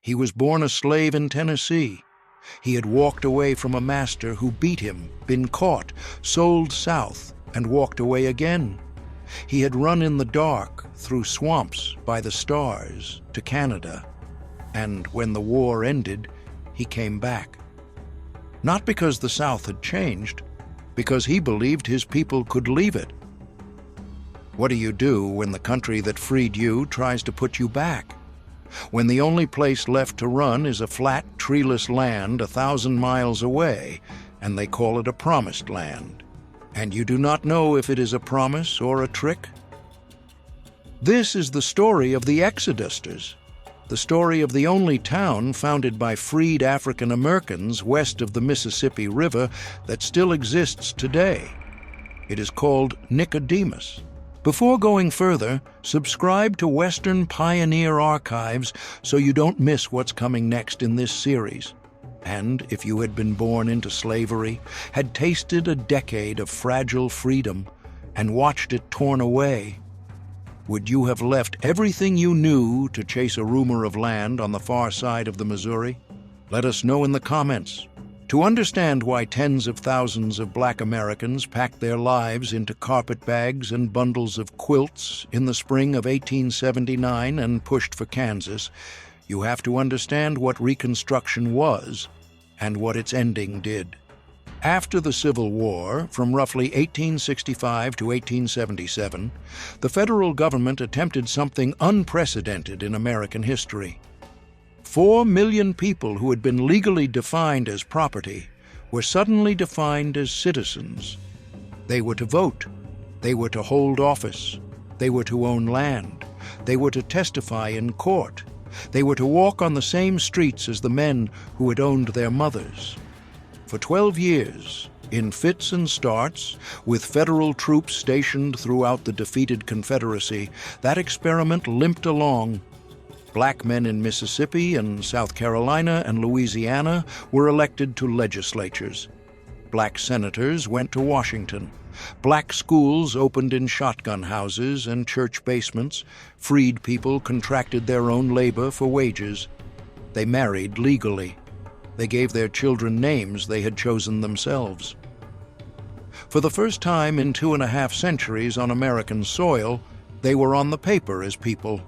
He was born a slave in Tennessee. He had walked away from a master who beat him, been caught, sold south, and walked away again. He had run in the dark, through swamps, by the stars, to Canada. And when the war ended, he came back. Not because the South had changed, because he believed his people could leave it. What do you do when the country that freed you tries to put you back? When the only place left to run is a flat, treeless land 1,000 miles away, and they call it a promised land, and you do not know if it is a promise or a trick? This is the story of the Exodusters, the story of the only town founded by freed African Americans west of the Mississippi River that still exists today. It is called Nicodemus. Before going further, subscribe to Western Pioneer Archives so you don't miss what's coming next in this series. And if you had been born into slavery, had tasted a decade of fragile freedom, and watched it torn away, would you have left everything you knew to chase a rumor of land on the far side of the Missouri? Let us know in the comments. To understand why tens of thousands of Black Americans packed their lives into carpetbags and bundles of quilts in the spring of 1879 and pushed for Kansas, you have to understand what Reconstruction was and what its ending did. After the Civil War, from roughly 1865 to 1877, the federal government attempted something unprecedented in American history. 4 million people who had been legally defined as property were suddenly defined as citizens. They were to vote. They were to hold office. They were to own land. They were to testify in court. They were to walk on the same streets as the men who had owned their mothers. For 12 years, in fits and starts, with federal troops stationed throughout the defeated Confederacy, that experiment limped along. Black men in Mississippi and South Carolina and Louisiana were elected to legislatures. Black senators went to Washington. Black schools opened in shotgun houses and church basements. Freed people contracted their own labor for wages. They married legally. They gave their children names they had chosen themselves. For the first time in 2.5 centuries on American soil, they were on the paper as people.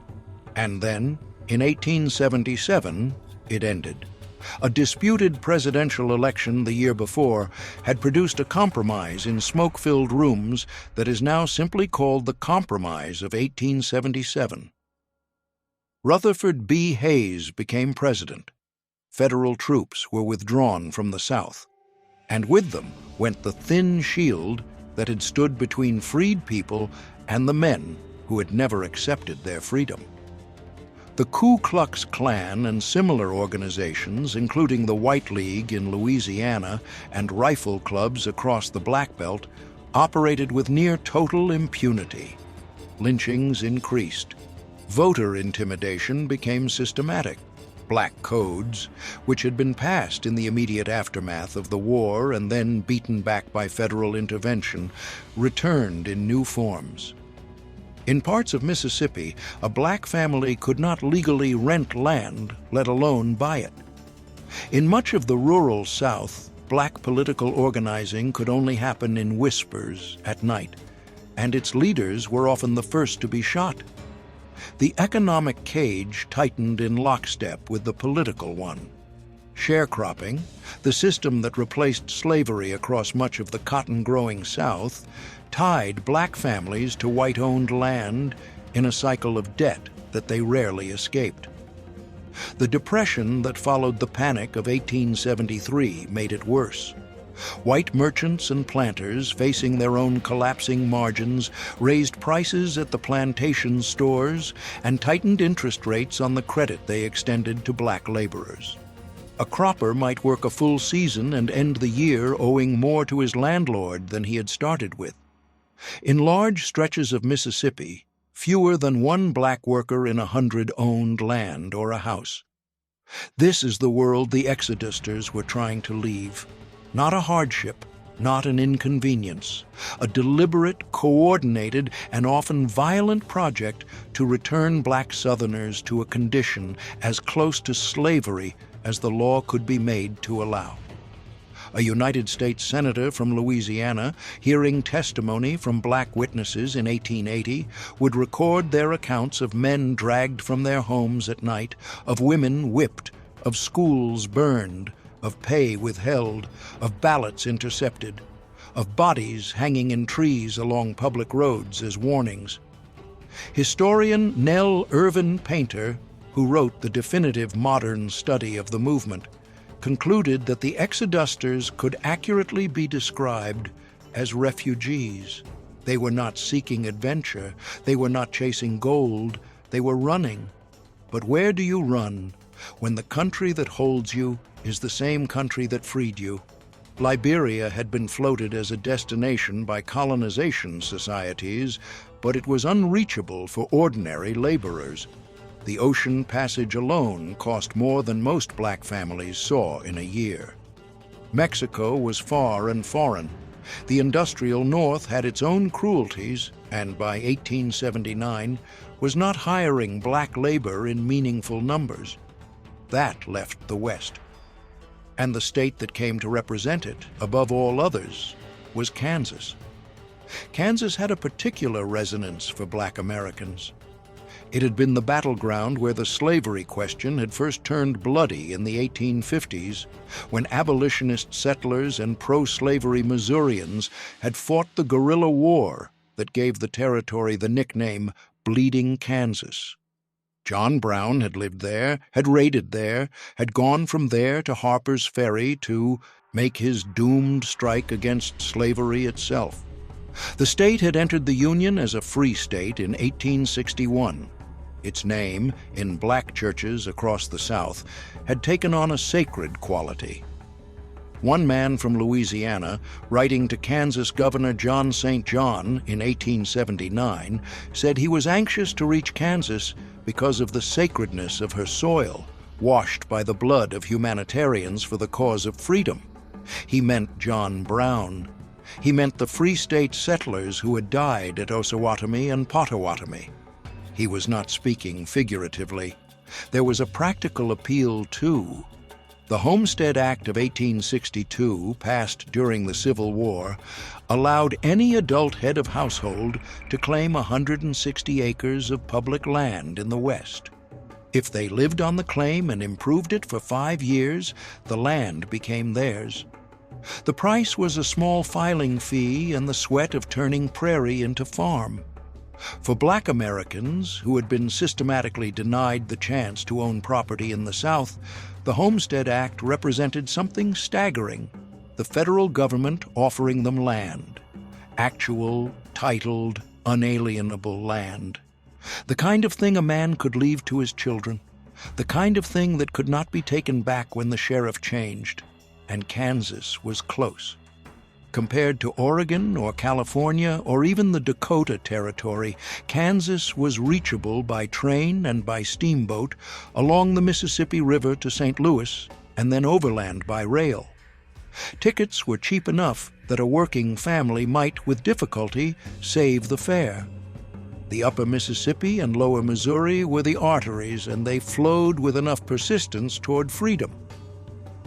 And then, in 1877, it ended. A disputed presidential election the year before had produced a compromise in smoke-filled rooms that is now simply called the Compromise of 1877. Rutherford B. Hayes became president. Federal troops were withdrawn from the South, and with them went the thin shield that had stood between freed people and the men who had never accepted their freedom. The Ku Klux Klan and similar organizations, including the White League in Louisiana and rifle clubs across the Black Belt, operated with near total impunity. Lynchings increased. Voter intimidation became systematic. Black codes, which had been passed in the immediate aftermath of the war and then beaten back by federal intervention, returned in new forms. In parts of Mississippi, a black family could not legally rent land, let alone buy it. In much of the rural South, black political organizing could only happen in whispers at night, and its leaders were often the first to be shot. The economic cage tightened in lockstep with the political one. Sharecropping, the system that replaced slavery across much of the cotton-growing South, tied black families to white-owned land in a cycle of debt that they rarely escaped. The depression that followed the Panic of 1873 made it worse. White merchants and planters, facing their own collapsing margins, raised prices at the plantation stores and tightened interest rates on the credit they extended to black laborers. A cropper might work a full season and end the year owing more to his landlord than he had started with. In large stretches of Mississippi, fewer than one black worker in 100 owned land or a house. This is the world the Exodusters were trying to leave. Not a hardship, not an inconvenience, a deliberate, coordinated, and often violent project to return black Southerners to a condition as close to slavery as the law could be made to allow. A United States Senator from Louisiana, hearing testimony from black witnesses in 1880, would record their accounts of men dragged from their homes at night, of women whipped, of schools burned, of pay withheld, of ballots intercepted, of bodies hanging in trees along public roads as warnings. Historian Nell Irvin Painter, who wrote the definitive modern study of the movement, concluded that the Exodusters could accurately be described as refugees. They were not seeking adventure, they were not chasing gold, they were running. But where do you run when the country that holds you is the same country that freed you? Liberia had been floated as a destination by colonization societies, but it was unreachable for ordinary laborers. The ocean passage alone cost more than most black families saw in a year. Mexico was far and foreign. The industrial North had its own cruelties, and by 1879 was not hiring black labor in meaningful numbers. That left the West. And the state that came to represent it, above all others, was Kansas. Kansas had a particular resonance for black Americans. It had been the battleground where the slavery question had first turned bloody in the 1850s, when abolitionist settlers and pro-slavery Missourians had fought the guerrilla war that gave the territory the nickname Bleeding Kansas. John Brown had lived there, had raided there, had gone from there to Harper's Ferry to make his doomed strike against slavery itself. The state had entered the Union as a free state in 1861. Its name, in black churches across the South, had taken on a sacred quality. One man from Louisiana, writing to Kansas Governor John St. John in 1879, said he was anxious to reach Kansas because of the sacredness of her soil, washed by the blood of humanitarians for the cause of freedom. He meant John Brown. He meant the Free State settlers who had died at Osawatomie and Potawatomi. He was not speaking figuratively. There was a practical appeal, too. The Homestead Act of 1862, passed during the Civil War, allowed any adult head of household to claim 160 acres of public land in the West. If they lived on the claim and improved it for 5 years, the land became theirs. The price was a small filing fee and the sweat of turning prairie into farm. For black Americans, who had been systematically denied the chance to own property in the South, the Homestead Act represented something staggering: the federal government offering them land. Actual, titled, unalienable land. The kind of thing a man could leave to his children. The kind of thing that could not be taken back when the sheriff changed. And Kansas was close. Compared to Oregon or California or even the Dakota Territory, Kansas was reachable by train and by steamboat along the Mississippi River to St. Louis and then overland by rail. Tickets were cheap enough that a working family might, with difficulty, save the fare. The upper Mississippi and lower Missouri were the arteries, and they flowed with enough persistence toward freedom.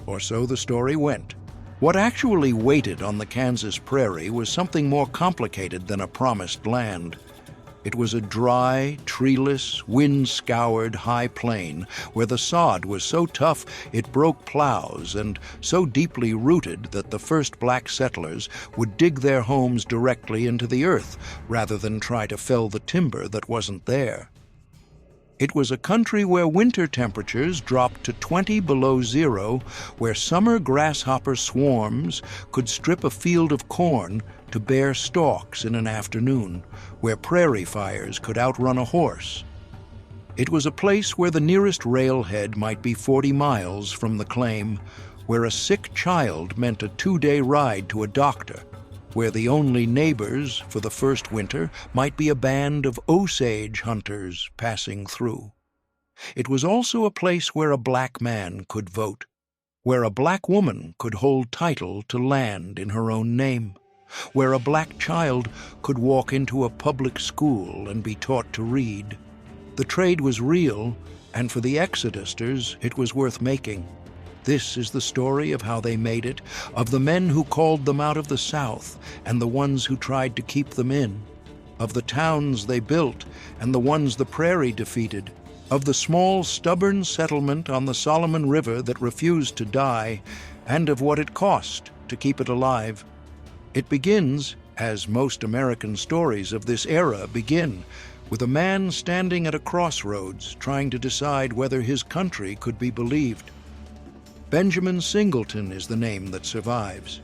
Or so the story went. What actually waited on the Kansas prairie was something more complicated than a promised land. It was a dry, treeless, wind-scoured high plain where the sod was so tough it broke plows and so deeply rooted that the first black settlers would dig their homes directly into the earth rather than try to fell the timber that wasn't there. It was a country where winter temperatures dropped to 20 below zero, where summer grasshopper swarms could strip a field of corn to bare stalks in an afternoon, where prairie fires could outrun a horse. It was a place where the nearest railhead might be 40 miles from the claim, where a sick child meant a 2-day ride to a doctor, where the only neighbors for the first winter might be a band of Osage hunters passing through. It was also a place where a black man could vote. where a black woman could hold title to land in her own name, where a black child could walk into a public school and be taught to read. The trade was real, and for the Exodusters, it was worth making. This is the story of how they made it, of the men who called them out of the South and the ones who tried to keep them in, of the towns they built and the ones the prairie defeated, of the small, stubborn settlement on the Solomon River that refused to die, and of what it cost to keep it alive. It begins, as most American stories of this era begin, with a man standing at a crossroads trying to decide whether his country could be believed. Benjamin Singleton is the name that survives.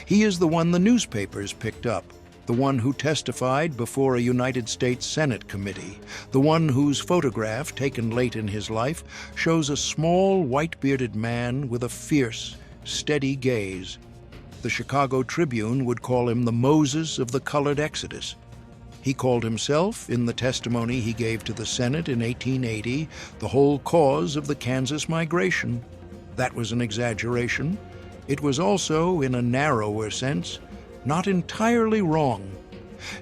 He is the one the newspapers picked up, the one who testified before a United States Senate committee, the one whose photograph, taken late in his life, shows a small, white-bearded man with a fierce, steady gaze. The Chicago Tribune would call him the Moses of the colored Exodus. He called himself, in the testimony he gave to the Senate in 1880, the whole cause of the Kansas migration. That was an exaggeration. It was also, in a narrower sense, not entirely wrong.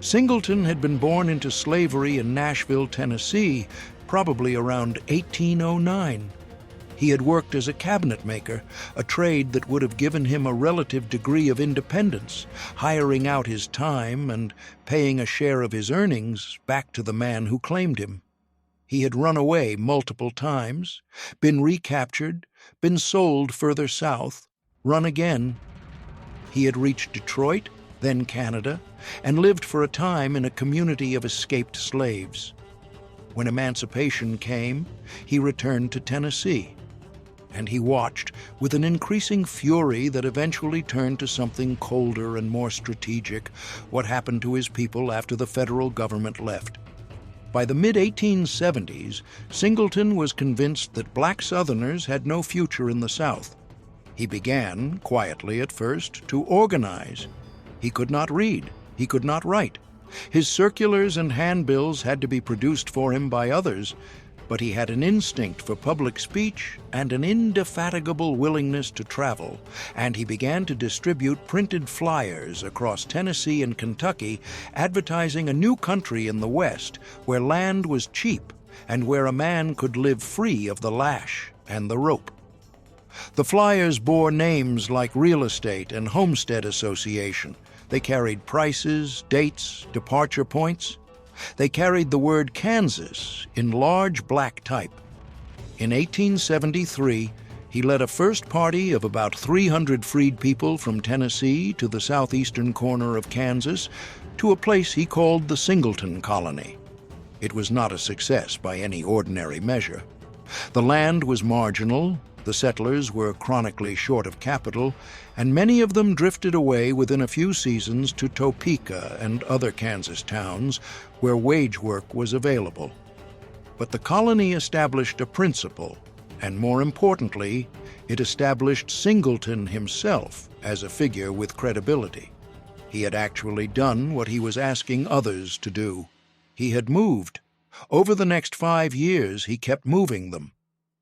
Singleton had been born into slavery in Nashville, Tennessee, probably around 1809. He had worked as a cabinet maker, a trade that would have given him a relative degree of independence, hiring out his time and paying a share of his earnings back to the man who claimed him. He had run away multiple times, been recaptured, been sold further south, run again. He had reached Detroit, then Canada, and lived for a time in a community of escaped slaves. When emancipation came, he returned to Tennessee, and he watched with an increasing fury that eventually turned to something colder and more strategic what happened to his people after the federal government left. By the mid-1870s, Singleton was convinced that black Southerners had no future in the South. He began, quietly at first, to organize. He could not read. He could not write. His circulars and handbills had to be produced for him by others, but he had an instinct for public speech and an indefatigable willingness to travel, and he began to distribute printed flyers across Tennessee and Kentucky, advertising a new country in the West where land was cheap and where a man could live free of the lash and the rope. The flyers bore names like Real Estate and Homestead Association. They carried prices, dates, departure points. They carried the word Kansas in large black type. In 1873, he led a first party of about 300 freed people from Tennessee to the southeastern corner of Kansas to a place he called the Singleton Colony. It was not a success by any ordinary measure. The land was marginal, the settlers were chronically short of capital, and many of them drifted away within a few seasons to Topeka and other Kansas towns where wage work was available. But the colony established a principle, and more importantly, it established Singleton himself as a figure with credibility. He had actually done what he was asking others to do. He had moved. Over the next 5 years, he kept moving them.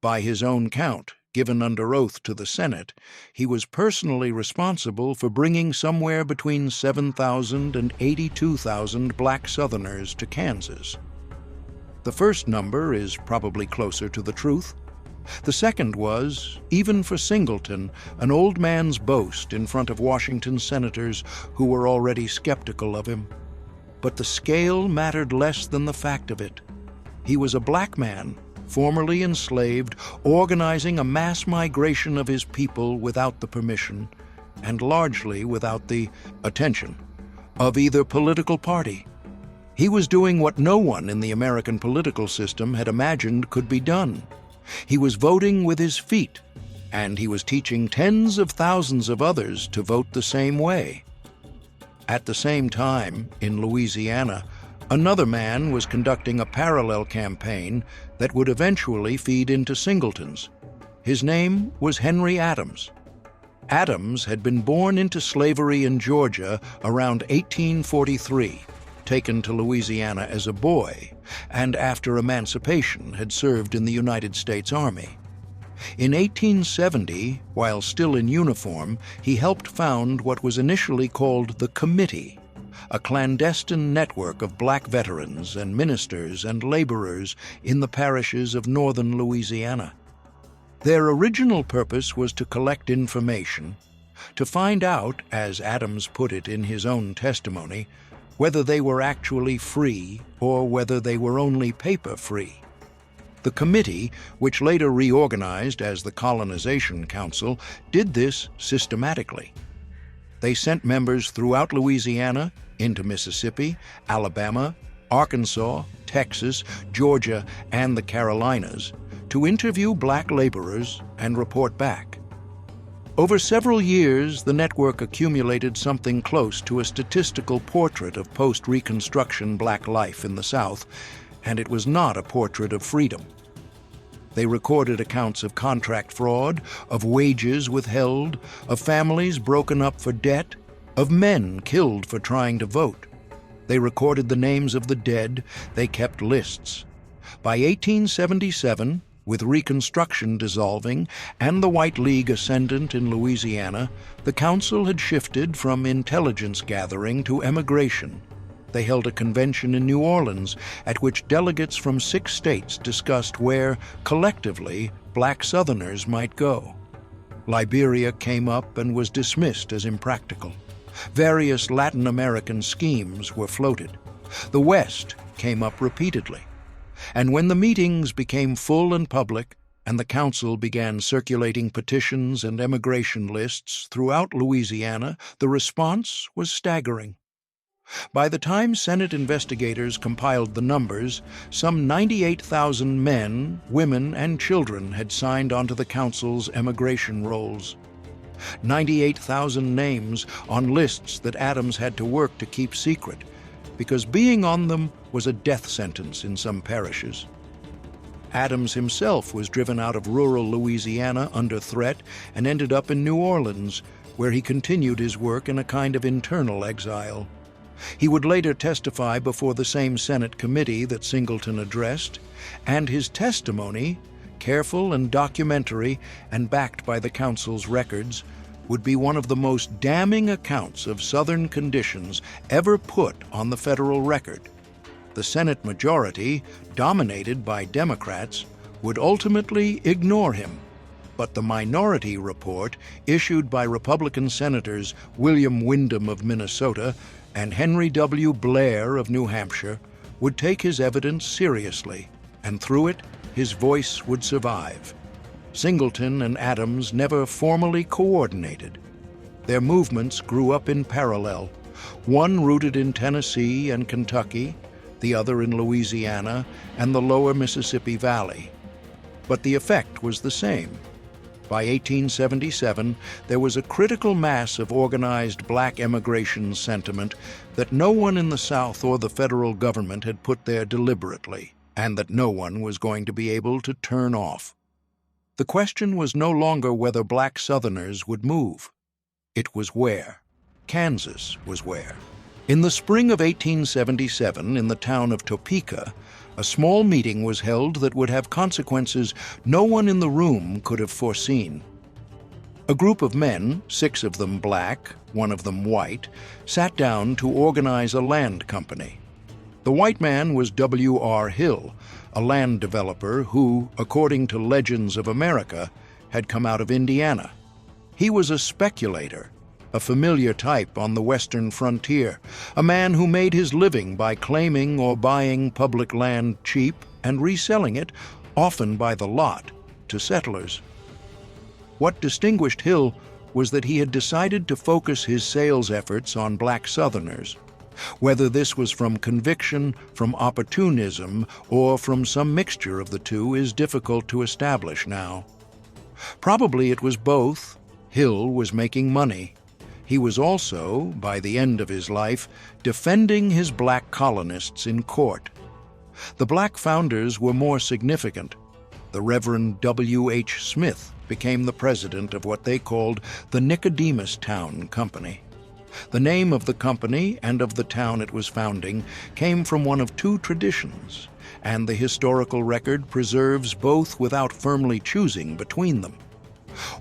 By his own count, given under oath to the Senate, he was personally responsible for bringing somewhere between 7,000 and 82,000 black Southerners to Kansas. The first number is probably closer to the truth. The second was, even for Singleton, an old man's boast in front of Washington senators who were already skeptical of him. But the scale mattered less than the fact of it. He was a black man, formerly enslaved, organizing a mass migration of his people without the permission, and largely without the attention, of either political party. He was doing what no one in the American political system had imagined could be done. He was voting with his feet, and he was teaching tens of thousands of others to vote the same way. At the same time, in Louisiana, another man was conducting a parallel campaign that would eventually feed into Singleton's. His name was Henry Adams. Adams had been born into slavery in Georgia around 1843, taken to Louisiana as a boy, and after emancipation had served in the United States Army. In 1870, while still in uniform, he helped found what was initially called the Committee, a clandestine network of black veterans and ministers and laborers in the parishes of northern Louisiana. Their original purpose was to collect information, to find out, as Adams put it in his own testimony, whether they were actually free or whether they were only paper-free. The committee, which later reorganized as the Colonization Council, did this systematically. They sent members throughout Louisiana, into Mississippi, Alabama, Arkansas, Texas, Georgia, and the Carolinas to interview black laborers and report back. Over several years, the network accumulated something close to a statistical portrait of post-Reconstruction black life in the South, and it was not a portrait of freedom. They recorded accounts of contract fraud, of wages withheld, of families broken up for debt, of men killed for trying to vote. They recorded the names of the dead. They kept lists. By 1877, with Reconstruction dissolving and the White League ascendant in Louisiana, the council had shifted from intelligence gathering to emigration. They held a convention in New Orleans at which delegates from 6 states discussed where, collectively, black Southerners might go. Liberia came up and was dismissed as impractical. Various Latin American schemes were floated. The West came up repeatedly. And when the meetings became full and public, and the council began circulating petitions and emigration lists throughout Louisiana, the response was staggering. By the time Senate investigators compiled the numbers, some 98,000 men, women, and children had signed onto the council's emigration rolls. 98,000 names on lists that Adams had to work to keep secret, because being on them was a death sentence in some parishes. Adams himself was driven out of rural Louisiana under threat and ended up in New Orleans, where he continued his work in a kind of internal exile. He would later testify before the same Senate committee that Singleton addressed, and his testimony, careful and documentary and backed by the council's records, would be one of the most damning accounts of Southern conditions ever put on the federal record. The Senate majority, dominated by Democrats, would ultimately ignore him, but the minority report, issued by Republican Senators William Windom of Minnesota and Henry W. Blair of New Hampshire, would take his evidence seriously, and through it, his voice would survive. Singleton and Adams never formally coordinated. Their movements grew up in parallel, one rooted in Tennessee and Kentucky, the other in Louisiana and the lower Mississippi Valley. But the effect was the same. By 1877, there was a critical mass of organized black emigration sentiment that no one in the South or the federal government had put there deliberately, and that no one was going to be able to turn off. The question was no longer whether black Southerners would move. It was where. Kansas was where. In the spring of 1877, in the town of Topeka, a small meeting was held that would have consequences no one in the room could have foreseen. A group of men, 6 of them black, 1 of them white, sat down to organize a land company. The white man was W.R. Hill, a land developer who, according to Legends of America, had come out of Indiana. He was a speculator, a familiar type on the western frontier, a man who made his living by claiming or buying public land cheap and reselling it, often by the lot, to settlers. What distinguished Hill was that he had decided to focus his sales efforts on black Southerners. Whether this was from conviction, from opportunism, or from some mixture of the two is difficult to establish now. Probably it was both. Hill was making money. He was also, by the end of his life, defending his black colonists in court. The black founders were more significant. The Reverend W.H. Smith became the president of what they called the Nicodemus Town Company. The name of the company and of the town it was founding came from one of two traditions, and the historical record preserves both without firmly choosing between them.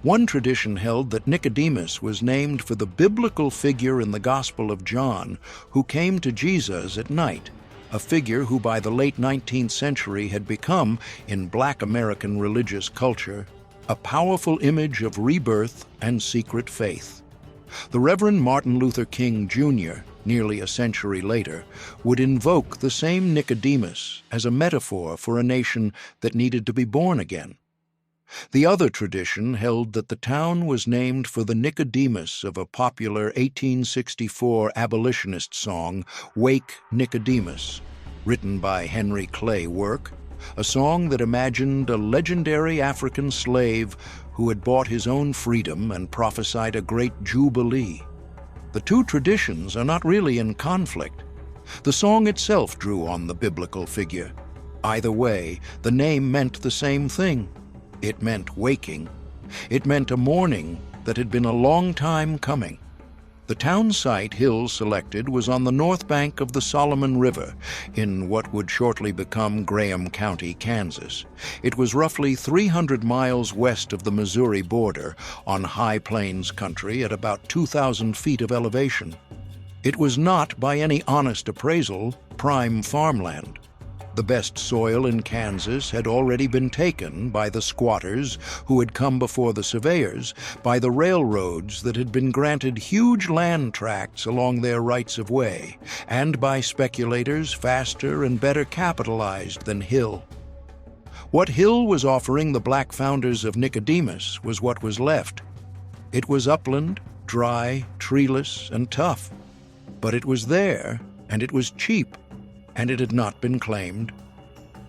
One tradition held that Nicodemus was named for the biblical figure in the Gospel of John who came to Jesus at night, a figure who by the late 19th century had become, in Black American religious culture, a powerful image of rebirth and secret faith. The Reverend Martin Luther King, Jr., nearly a century later, would invoke the same Nicodemus as a metaphor for a nation that needed to be born again. The other tradition held that the town was named for the Nicodemus of a popular 1864 abolitionist song, Wake Nicodemus, written by Henry Clay Work, a song that imagined a legendary African slave who had bought his own freedom and prophesied a great jubilee. The two traditions are not really in conflict. The song itself drew on the biblical figure. Either way, the name meant the same thing. It meant waking. It meant a morning that had been a long time coming. The town site Hill selected was on the north bank of the Solomon River in what would shortly become Graham County, Kansas. It was roughly 300 miles west of the Missouri border on high plains country at about 2,000 feet of elevation. It was not, by any honest appraisal, prime farmland. The best soil in Kansas had already been taken by the squatters who had come before the surveyors, by the railroads that had been granted huge land tracts along their rights-of-way, and by speculators faster and better capitalized than Hill. What Hill was offering the black founders of Nicodemus was what was left. It was upland, dry, treeless, and tough. But it was there, and it was cheap, and it had not been claimed.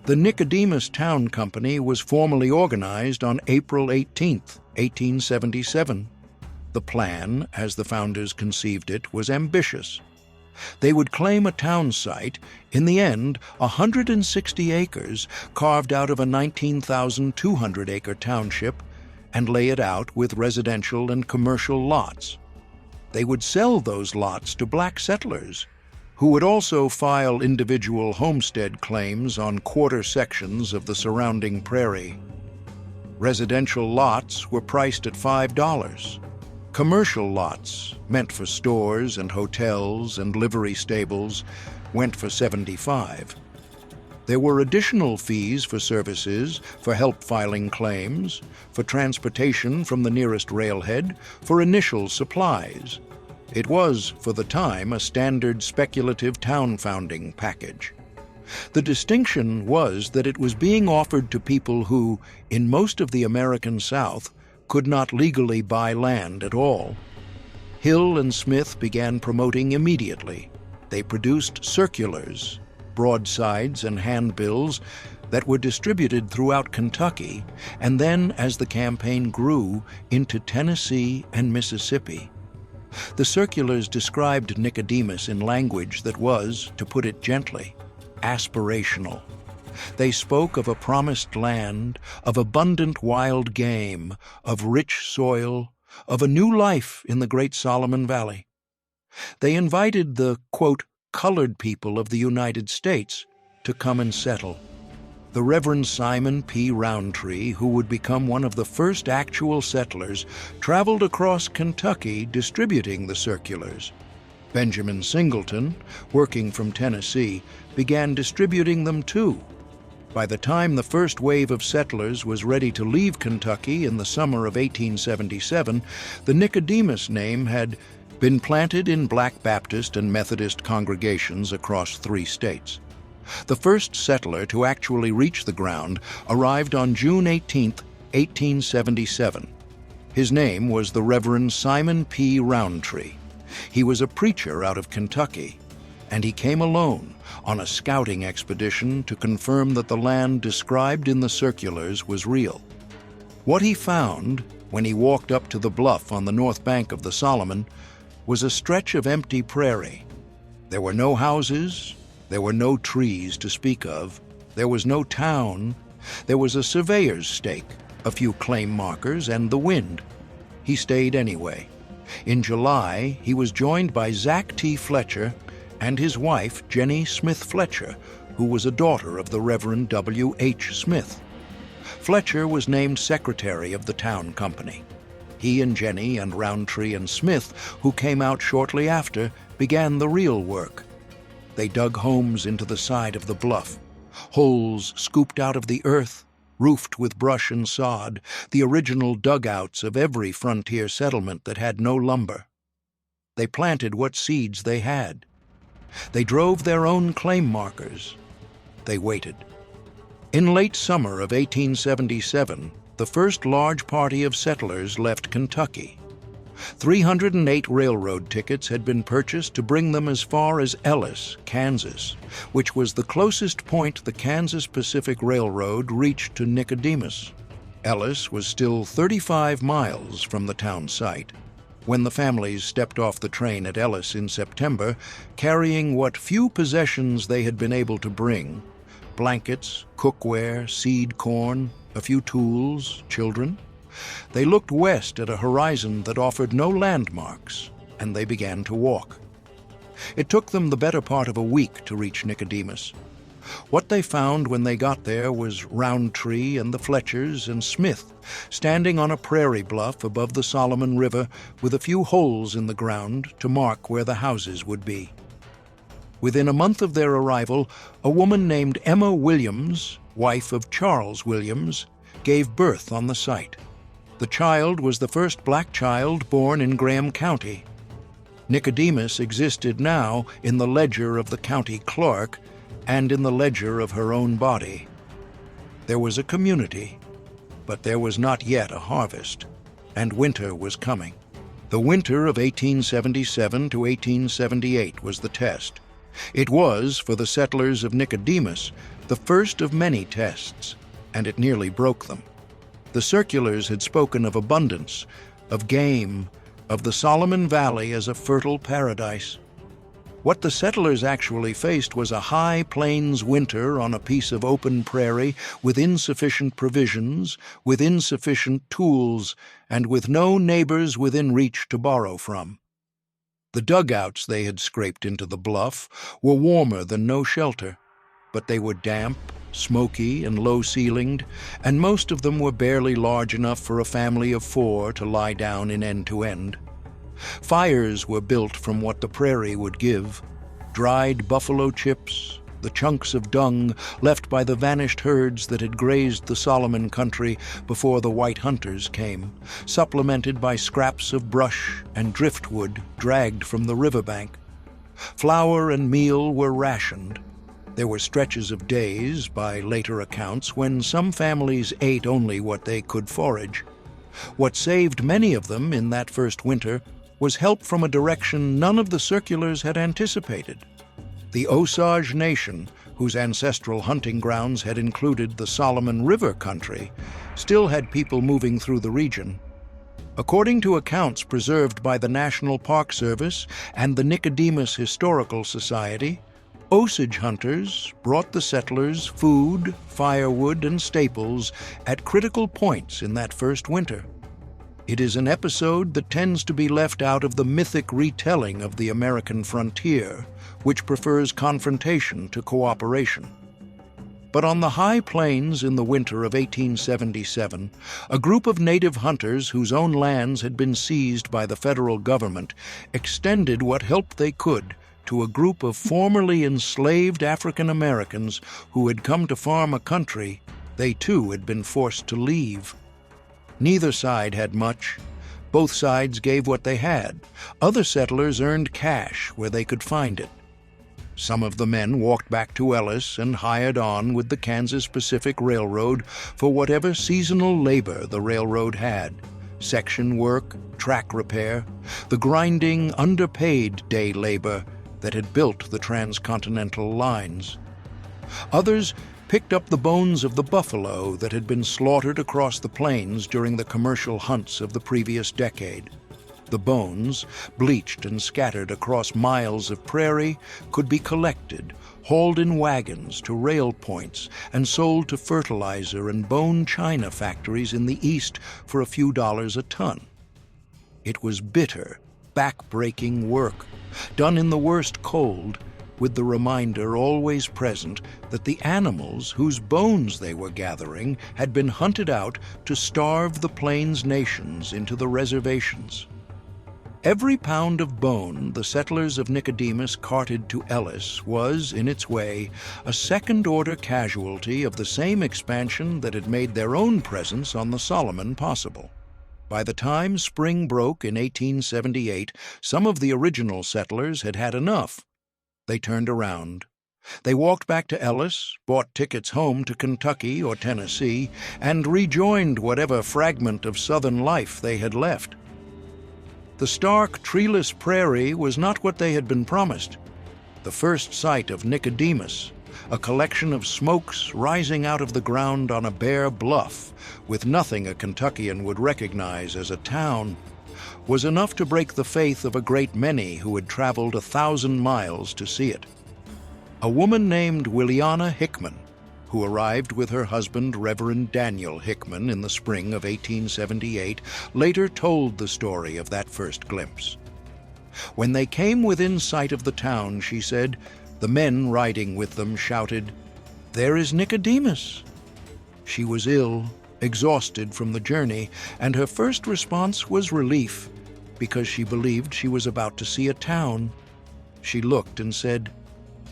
The Nicodemus Town Company was formally organized on April 18, 1877. The plan, as the founders conceived it, was ambitious. They would claim a town site, in the end 160 acres carved out of a 19,200-acre township, and lay it out with residential and commercial lots. They would sell those lots to black settlers, who would also file individual homestead claims on quarter sections of the surrounding prairie. Residential lots were priced at $5. Commercial lots, meant for stores and hotels and livery stables, went for $75. There were additional fees for services, for help filing claims, for transportation from the nearest railhead, for initial supplies. It was, for the time, a standard speculative town founding package. The distinction was that it was being offered to people who, in most of the American South, could not legally buy land at all. Hill and Smith began promoting immediately. They produced circulars, broadsides and handbills that were distributed throughout Kentucky, and then, as the campaign grew, into Tennessee and Mississippi. The circulars described Nicodemus in language that was, to put it gently, aspirational. They spoke of a promised land, of abundant wild game, of rich soil, of a new life in the great Solomon Valley. They invited the, quote, colored people of the United States to come and settle. The Reverend Simon P. Roundtree, who would become one of the first actual settlers, traveled across Kentucky distributing the circulars. Benjamin Singleton, working from Tennessee, began distributing them too. By the time the first wave of settlers was ready to leave Kentucky in the summer of 1877, the Nicodemus name had been planted in Black Baptist and Methodist congregations across 3 states. The first settler to actually reach the ground arrived on June 18, 1877. His name was the Reverend Simon P. Roundtree. He was a preacher out of Kentucky, and he came alone on a scouting expedition to confirm that the land described in the circulars was real. What he found, when he walked up to the bluff on the north bank of the Solomon, was a stretch of empty prairie. There were no houses. There were no trees to speak of. There was no town. There was a surveyor's stake, a few claim markers, and the wind. He stayed anyway. In July, he was joined by Zach T. Fletcher and his wife, Jenny Smith Fletcher, who was a daughter of the Reverend W. H. Smith. Fletcher was named secretary of the town company. He and Jenny and Roundtree and Smith, who came out shortly after, began the real work. They dug homes into the side of the bluff, holes scooped out of the earth, roofed with brush and sod, the original dugouts of every frontier settlement that had no lumber. They planted what seeds they had. They drove their own claim markers. They waited. In late summer of 1877, the first large party of settlers left Kentucky. 308 railroad tickets had been purchased to bring them as far as Ellis, Kansas, which was the closest point the Kansas Pacific Railroad reached to Nicodemus. Ellis was still 35 miles from the town site. When the families stepped off the train at Ellis in September, carrying what few possessions they had been able to bring, blankets, cookware, seed corn, a few tools, children, they looked west at a horizon that offered no landmarks, and they began to walk. It took them the better part of a week to reach Nicodemus. What they found when they got there was Roundtree and the Fletchers and Smith standing on a prairie bluff above the Solomon River with a few holes in the ground to mark where the houses would be. Within a month of their arrival, a woman named Emma Williams, wife of Charles Williams, gave birth on the site. The child was the first black child born in Graham County. Nicodemus existed now in the ledger of the county clerk and in the ledger of her own body. There was a community, but there was not yet a harvest, and winter was coming. The winter of 1877 to 1878 was the test. It was, for the settlers of Nicodemus, the first of many tests, and it nearly broke them. The circulars had spoken of abundance, of game, of the Solomon Valley as a fertile paradise. What the settlers actually faced was a high plains winter on a piece of open prairie with insufficient provisions, with insufficient tools, and with no neighbors within reach to borrow from. The dugouts they had scraped into the bluff were warmer than no shelter, but they were damp, smoky, and low-ceilinged, and most of them were barely large enough for a family of 4 to lie down in end-to-end. Fires were built from what the prairie would give: dried buffalo chips, the chunks of dung left by the vanished herds that had grazed the Solomon country before the white hunters came, supplemented by scraps of brush and driftwood dragged from the riverbank. Flour and meal were rationed. There were stretches of days, by later accounts, when some families ate only what they could forage. What saved many of them in that first winter was help from a direction none of the circulars had anticipated. The Osage Nation, whose ancestral hunting grounds had included the Solomon River country, still had people moving through the region. According to accounts preserved by the National Park Service and the Nicodemus Historical Society, Osage hunters brought the settlers food, firewood, and staples at critical points in that first winter. It is an episode that tends to be left out of the mythic retelling of the American frontier, which prefers confrontation to cooperation. But on the high plains in the winter of 1877, a group of native hunters whose own lands had been seized by the federal government extended what help they could to a group of formerly enslaved African Americans who had come to farm a country they too had been forced to leave. Neither side had much. Both sides gave what they had. Other settlers earned cash where they could find it. Some of the men walked back to Ellis and hired on with the Kansas Pacific Railroad for whatever seasonal labor the railroad had: section work, track repair, the grinding, underpaid day labor that had built the transcontinental lines. Others picked up the bones of the buffalo that had been slaughtered across the plains during the commercial hunts of the previous decade. The bones, bleached and scattered across miles of prairie, could be collected, hauled in wagons to rail points, and sold to fertilizer and bone china factories in the East for a few dollars a ton. It was bitter, back-breaking work, done in the worst cold, with the reminder always present that the animals whose bones they were gathering had been hunted out to starve the plains nations into the reservations. Every pound of bone the settlers of Nicodemus carted to Ellis was, in its way, a second-order casualty of the same expansion that had made their own presence on the Solomon possible. By the time spring broke in 1878, some of the original settlers had had enough. They turned around. They walked back to Ellis, bought tickets home to Kentucky or Tennessee, and rejoined whatever fragment of Southern life they had left. The stark, treeless prairie was not what they had been promised. The first sight of Nicodemus, a collection of smokes rising out of the ground on a bare bluff, with nothing a Kentuckian would recognize as a town, was enough to break the faith of a great many who had traveled 1,000 miles to see it. A woman named Williana Hickman, who arrived with her husband, Reverend Daniel Hickman, in the spring of 1878, later told the story of that first glimpse. When they came within sight of the town, she said, the men riding with them shouted, "There is Nicodemus!" She was ill, exhausted from the journey, and her first response was relief, because she believed she was about to see a town. She looked and said,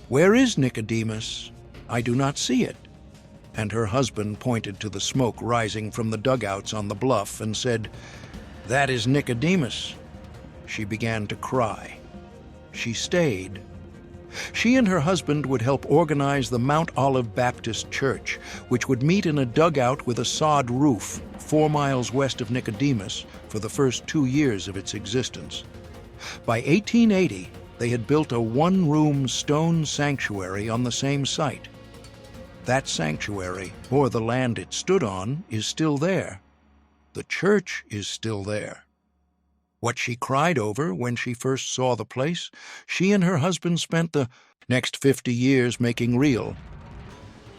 "Where is Nicodemus? I do not see it." And her husband pointed to the smoke rising from the dugouts on the bluff and said, "That is Nicodemus." She began to cry. She stayed. She and her husband would help organize the Mount Olive Baptist Church, which would meet in a dugout with a sod roof 4 miles west of Nicodemus for the first 2 years of its existence. By 1880, they had built a one-room stone sanctuary on the same site. That sanctuary, or the land it stood on, is still there. The church is still there. What she cried over when she first saw the place, she and her husband spent the next 50 years making real.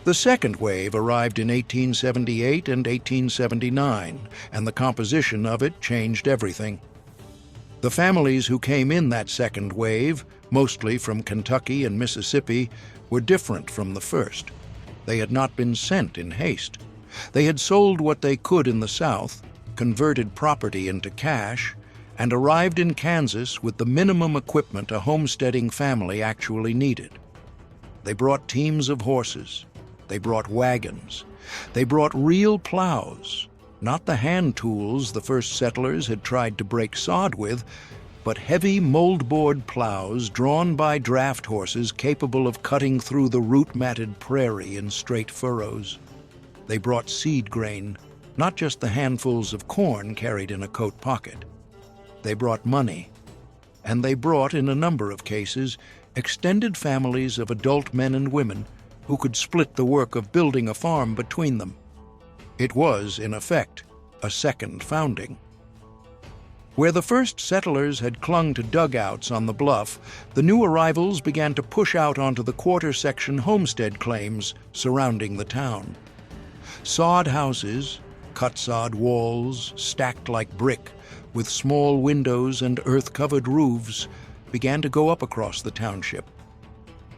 The second wave arrived in 1878 and 1879, and the composition of it changed everything. The families who came in that second wave, mostly from Kentucky and Mississippi, were different from the first. They had not been sent in haste. They had sold what they could in the South, converted property into cash, and arrived in Kansas with the minimum equipment a homesteading family actually needed. They brought teams of horses. They brought wagons. They brought real plows, not the hand tools the first settlers had tried to break sod with, but heavy moldboard plows drawn by draft horses capable of cutting through the root-matted prairie in straight furrows. They brought seed grain, not just the handfuls of corn carried in a coat pocket. They brought money, and they brought, in a number of cases, extended families of adult men and women who could split the work of building a farm between them. It was, in effect, a second founding. Where the first settlers had clung to dugouts on the bluff, the new arrivals began to push out onto the quarter-section homestead claims surrounding the town. Sod houses, cut-sod walls, stacked like brick, with small windows and earth-covered roofs, began to go up across the township.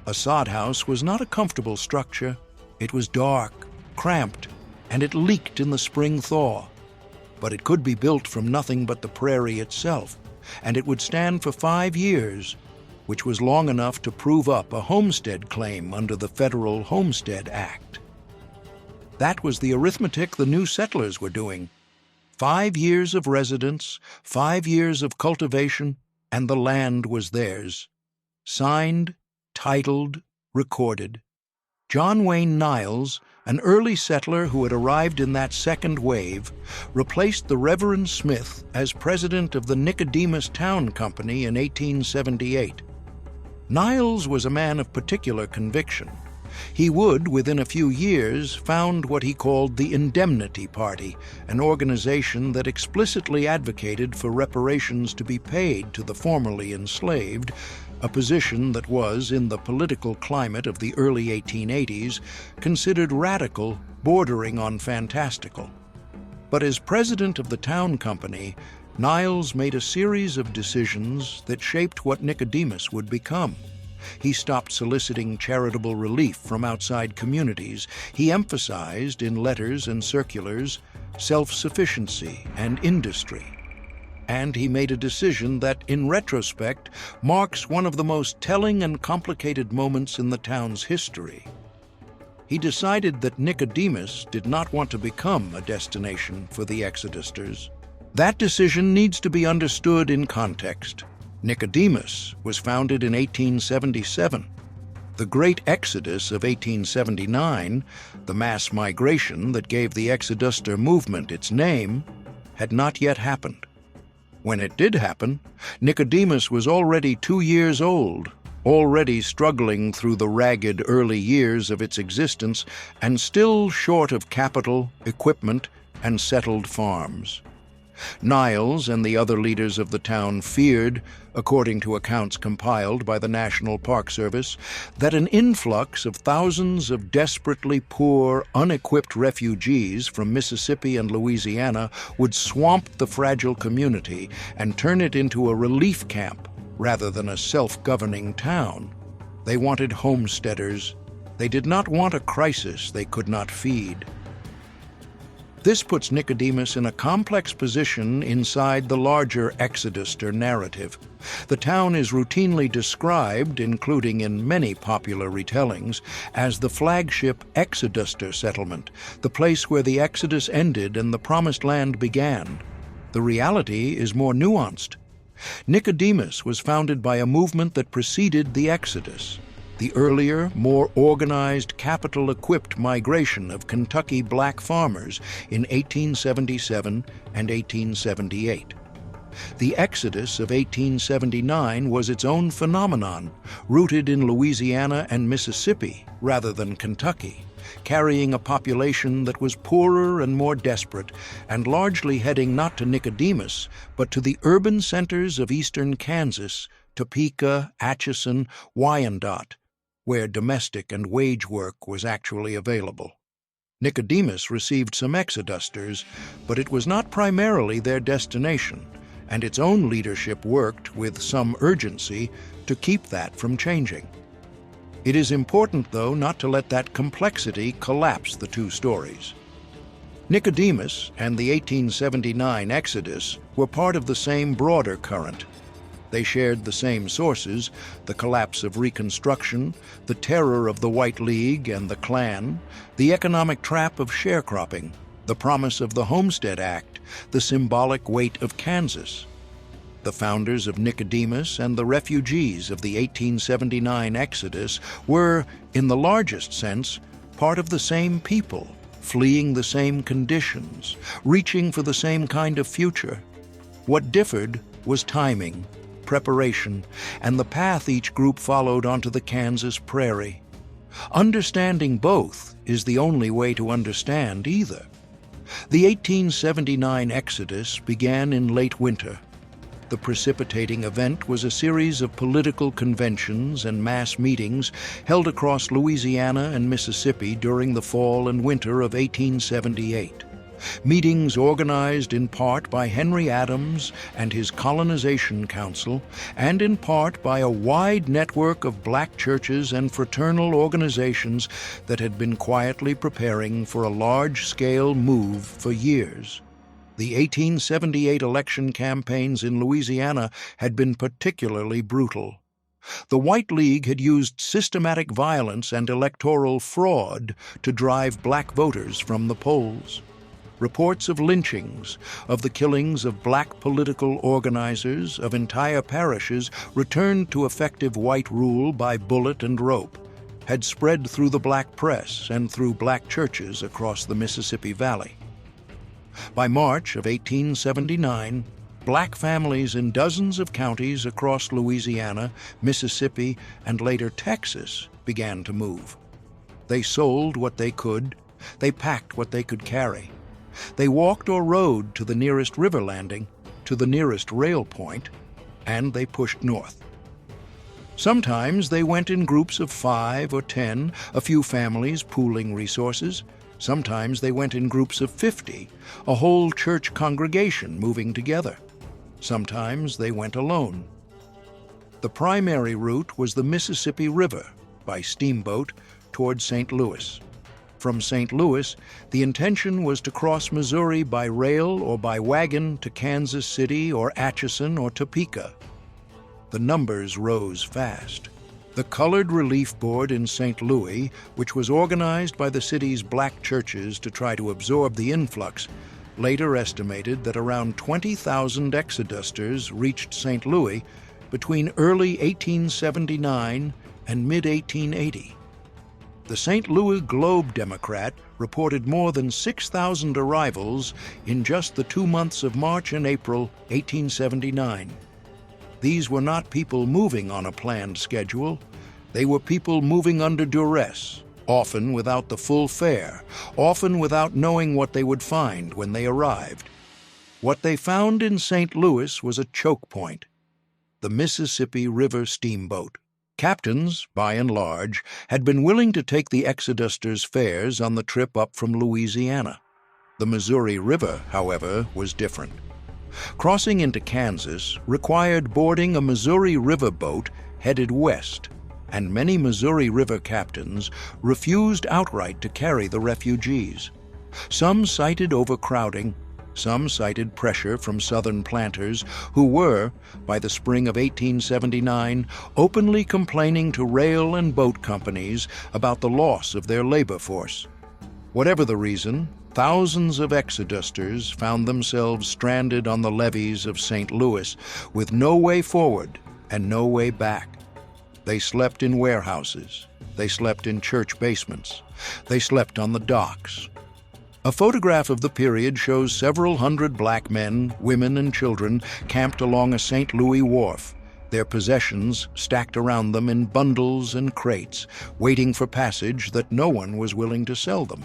A sod house was not a comfortable structure. It was dark, cramped, and it leaked in the spring thaw. But it could be built from nothing but the prairie itself, and it would stand for 5 years, which was long enough to prove up a homestead claim under the Federal Homestead Act. That was the arithmetic the new settlers were doing. 5 years of residence, 5 years of cultivation, and the land was theirs. Signed, titled, recorded. John Wayne Niles, an early settler who had arrived in that second wave, replaced the Reverend Smith as president of the Nicodemus Town Company in 1878. Niles was a man of particular conviction. He would, within a few years, found what he called the Indemnity Party, an organization that explicitly advocated for reparations to be paid to the formerly enslaved, a position that was, in the political climate of the early 1880s, considered radical, bordering on fantastical. But as president of the town company, Niles made a series of decisions that shaped what Nicodemus would become. He stopped soliciting charitable relief from outside communities. He emphasized in letters and circulars self-sufficiency and industry. And he made a decision that, in retrospect, marks one of the most telling and complicated moments in the town's history. He decided that Nicodemus did not want to become a destination for the Exodusters. That decision needs to be understood in context. Nicodemus was founded in 1877. The Great Exodus of 1879, the mass migration that gave the Exoduster movement its name, had not yet happened. When it did happen, Nicodemus was already 2 years old, already struggling through the ragged early years of its existence, and still short of capital, equipment, and settled farms. Niles and the other leaders of the town feared, according to accounts compiled by the National Park Service, that an influx of thousands of desperately poor, unequipped refugees from Mississippi and Louisiana would swamp the fragile community and turn it into a relief camp rather than a self-governing town. They wanted homesteaders. They did not want a crisis they could not feed. This puts Nicodemus in a complex position inside the larger Exoduster narrative. The town is routinely described, including in many popular retellings, as the flagship Exoduster settlement, the place where the Exodus ended and the Promised Land began. The reality is more nuanced. Nicodemus was founded by a movement that preceded the Exodus. The earlier, more organized, capital-equipped migration of Kentucky black farmers in 1877 and 1878. The Exodus of 1879 was its own phenomenon, rooted in Louisiana and Mississippi rather than Kentucky, carrying a population that was poorer and more desperate, and largely heading not to Nicodemus, but to the urban centers of eastern Kansas, Topeka, Atchison, Wyandotte, where domestic and wage work was actually available. Nicodemus received some Exodusters, but it was not primarily their destination, and its own leadership worked with some urgency to keep that from changing. It is important, though, not to let that complexity collapse the two stories. Nicodemus and the 1879 Exodus were part of the same broader current. They shared the same sources: the collapse of Reconstruction, the terror of the White League and the Klan, the economic trap of sharecropping, the promise of the Homestead Act, the symbolic weight of Kansas. The founders of Nicodemus and the refugees of the 1879 Exodus were, in the largest sense, part of the same people, fleeing the same conditions, reaching for the same kind of future. What differed was timing, preparation, and the path each group followed onto the Kansas prairie. Understanding both is the only way to understand either. The 1879 Exodus began in late winter. The precipitating event was a series of political conventions and mass meetings held across Louisiana and Mississippi during the fall and winter of 1878. Meetings organized in part by Henry Adams and his Colonization Council, and in part by a wide network of black churches and fraternal organizations that had been quietly preparing for a large-scale move for years. The 1878 election campaigns in Louisiana had been particularly brutal. The White League had used systematic violence and electoral fraud to drive black voters from the polls. Reports of lynchings, of the killings of black political organizers, of entire parishes returned to effective white rule by bullet and rope, had spread through the black press and through black churches across the Mississippi Valley. By March of 1879, black families in dozens of counties across Louisiana, Mississippi, and later Texas began to move. They sold what they could. They packed what they could carry. They walked or rode to the nearest river landing, to the nearest rail point, and they pushed north. Sometimes they went in groups of 5 or 10, a few families pooling resources. Sometimes they went in groups of 50, a whole church congregation moving together. Sometimes they went alone. The primary route was the Mississippi River by steamboat toward St. Louis. From St. Louis, the intention was to cross Missouri by rail or by wagon to Kansas City or Atchison or Topeka. The numbers rose fast. The Colored Relief Board in St. Louis, which was organized by the city's black churches to try to absorb the influx, later estimated that around 20,000 Exodusters reached St. Louis between early 1879 and mid-1880. The St. Louis Globe-Democrat reported more than 6,000 arrivals in just the 2 months of March and April 1879. These were not people moving on a planned schedule. They were people moving under duress, often without the full fare, often without knowing what they would find when they arrived. What they found in St. Louis was a choke point: the Mississippi River steamboat. Captains, by and large, had been willing to take the Exodusters' fares on the trip up from Louisiana. The Missouri River, however, was different. Crossing into Kansas required boarding a Missouri River boat headed west, and many Missouri River captains refused outright to carry the refugees. Some cited overcrowding, some cited pressure from Southern planters who were, by the spring of 1879, openly complaining to rail and boat companies about the loss of their labor force. Whatever the reason, thousands of Exodusters found themselves stranded on the levees of St. Louis with no way forward and no way back. They slept in warehouses. They slept in church basements. They slept on the docks. A photograph of the period shows several hundred black men, women, and children camped along a St. Louis wharf, their possessions stacked around them in bundles and crates, waiting for passage that no one was willing to sell them.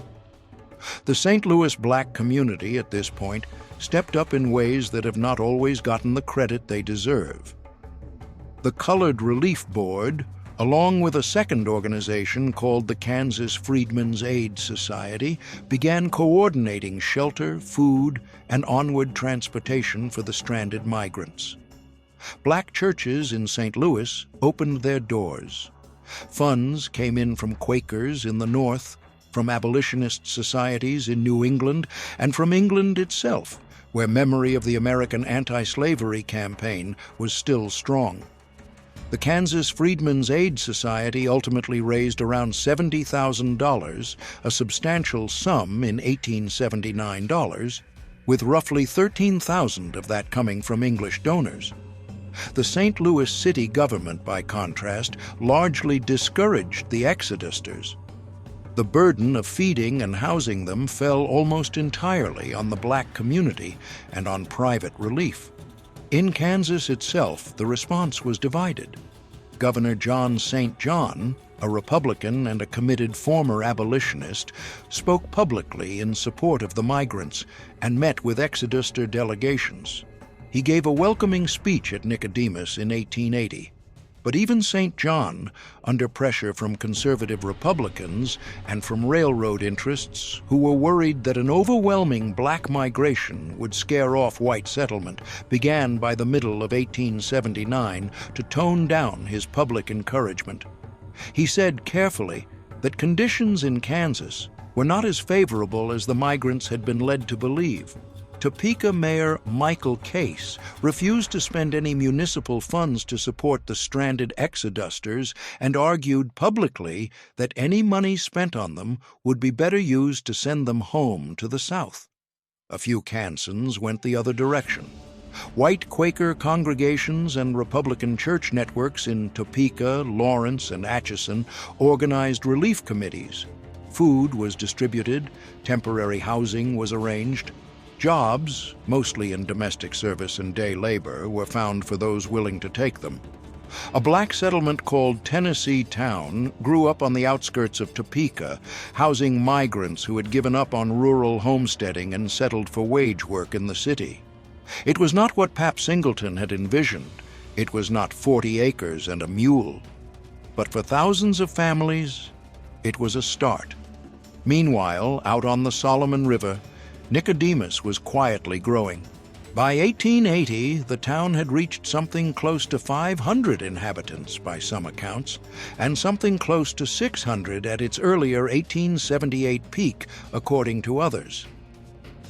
The St. Louis black community at this point stepped up in ways that have not always gotten the credit they deserve. The Colored Relief Board, along with a second organization called the Kansas Freedmen's Aid Society, began coordinating shelter, food, and onward transportation for the stranded migrants. Black churches in St. Louis opened their doors. Funds came in from Quakers in the North, from abolitionist societies in New England, and from England itself, where memory of the American anti-slavery campaign was still strong. The Kansas Freedmen's Aid Society ultimately raised around $70,000, a substantial sum in 1879 dollars, with roughly 13,000 of that coming from English donors. The St. Louis city government, by contrast, largely discouraged the Exodusters. The burden of feeding and housing them fell almost entirely on the black community and on private relief. In Kansas itself, the response was divided. Governor John St. John, a Republican and a committed former abolitionist, spoke publicly in support of the migrants and met with Exoduster delegations. He gave a welcoming speech at Nicodemus in 1880. But even St. John, under pressure from conservative Republicans and from railroad interests who were worried that an overwhelming black migration would scare off white settlement, began by the middle of 1879 to tone down his public encouragement. He said carefully that conditions in Kansas were not as favorable as the migrants had been led to believe. Topeka Mayor Michael Case refused to spend any municipal funds to support the stranded Exodusters and argued publicly that any money spent on them would be better used to send them home to the South. A few Kansans went the other direction. White Quaker congregations and Republican church networks in Topeka, Lawrence, and Atchison organized relief committees. Food was distributed, temporary housing was arranged. Jobs, mostly in domestic service and day labor, were found for those willing to take them. A black settlement called Tennessee Town grew up on the outskirts of Topeka, housing migrants who had given up on rural homesteading and settled for wage work in the city. It was not what Pap Singleton had envisioned. It was not 40 acres and a mule. But for thousands of families, it was a start. Meanwhile, out on the Solomon River, Nicodemus was quietly growing. By 1880, the town had reached something close to 500 inhabitants by some accounts, and something close to 600 at its earlier 1878 peak, according to others.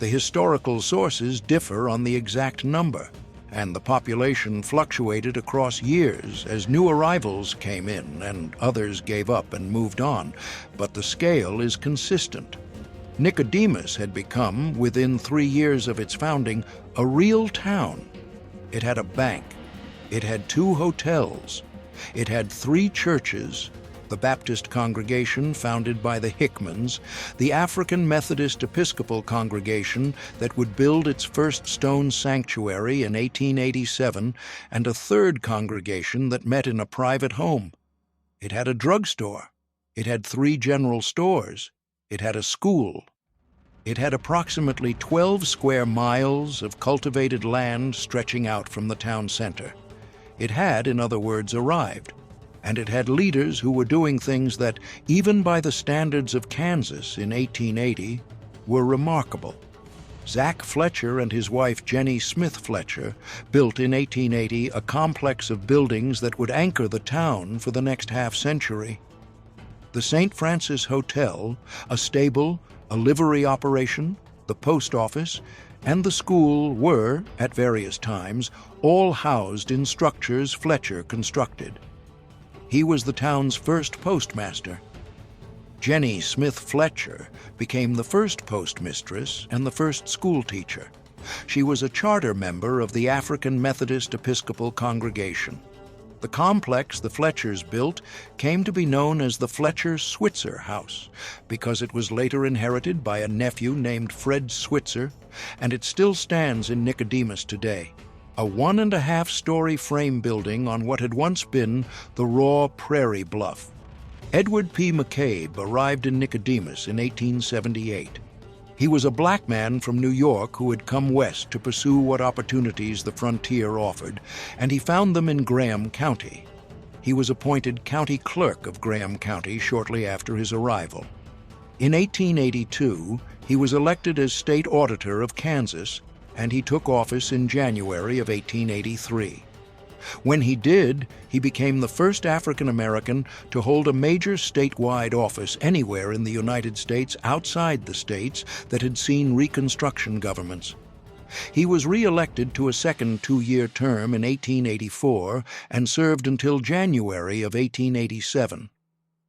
The historical sources differ on the exact number, and the population fluctuated across years as new arrivals came in and others gave up and moved on, but the scale is consistent. Nicodemus had become, within 3 years of its founding, a real town. It had a bank. It had 2 hotels. It had 3 churches: the Baptist congregation founded by the Hickmans, the African Methodist Episcopal congregation that would build its first stone sanctuary in 1887, and a 3rd congregation that met in a private home. It had a drugstore. It had 3 general stores. It had a school. It had approximately 12 square miles of cultivated land stretching out from the town center. It had, in other words, arrived. And it had leaders who were doing things that, even by the standards of Kansas in 1880, were remarkable. Zach Fletcher and his wife Jenny Smith Fletcher built in 1880 a complex of buildings that would anchor the town for the next half-century. The St. Francis Hotel, a stable, a livery operation, the post office, and the school were, at various times, all housed in structures Fletcher constructed. He was the town's first postmaster. Jenny Smith Fletcher became the first postmistress and the first schoolteacher. She was a charter member of the African Methodist Episcopal congregation. The complex the Fletchers built came to be known as the Fletcher Switzer House because it was later inherited by a nephew named Fred Switzer, and it still stands in Nicodemus today, a 1.5-story frame building on what had once been the raw prairie bluff. Edward P. McCabe arrived in Nicodemus in 1878. He was a black man from New York who had come west to pursue what opportunities the frontier offered, and he found them in Graham County. He was appointed county clerk of Graham County shortly after his arrival. In 1882, he was elected as state auditor of Kansas, and he took office in January of 1883. When he did, he became the first African American to hold a major statewide office anywhere in the United States outside the states that had seen Reconstruction governments. He was re-elected to a second 2-year term in 1884 and served until January of 1887.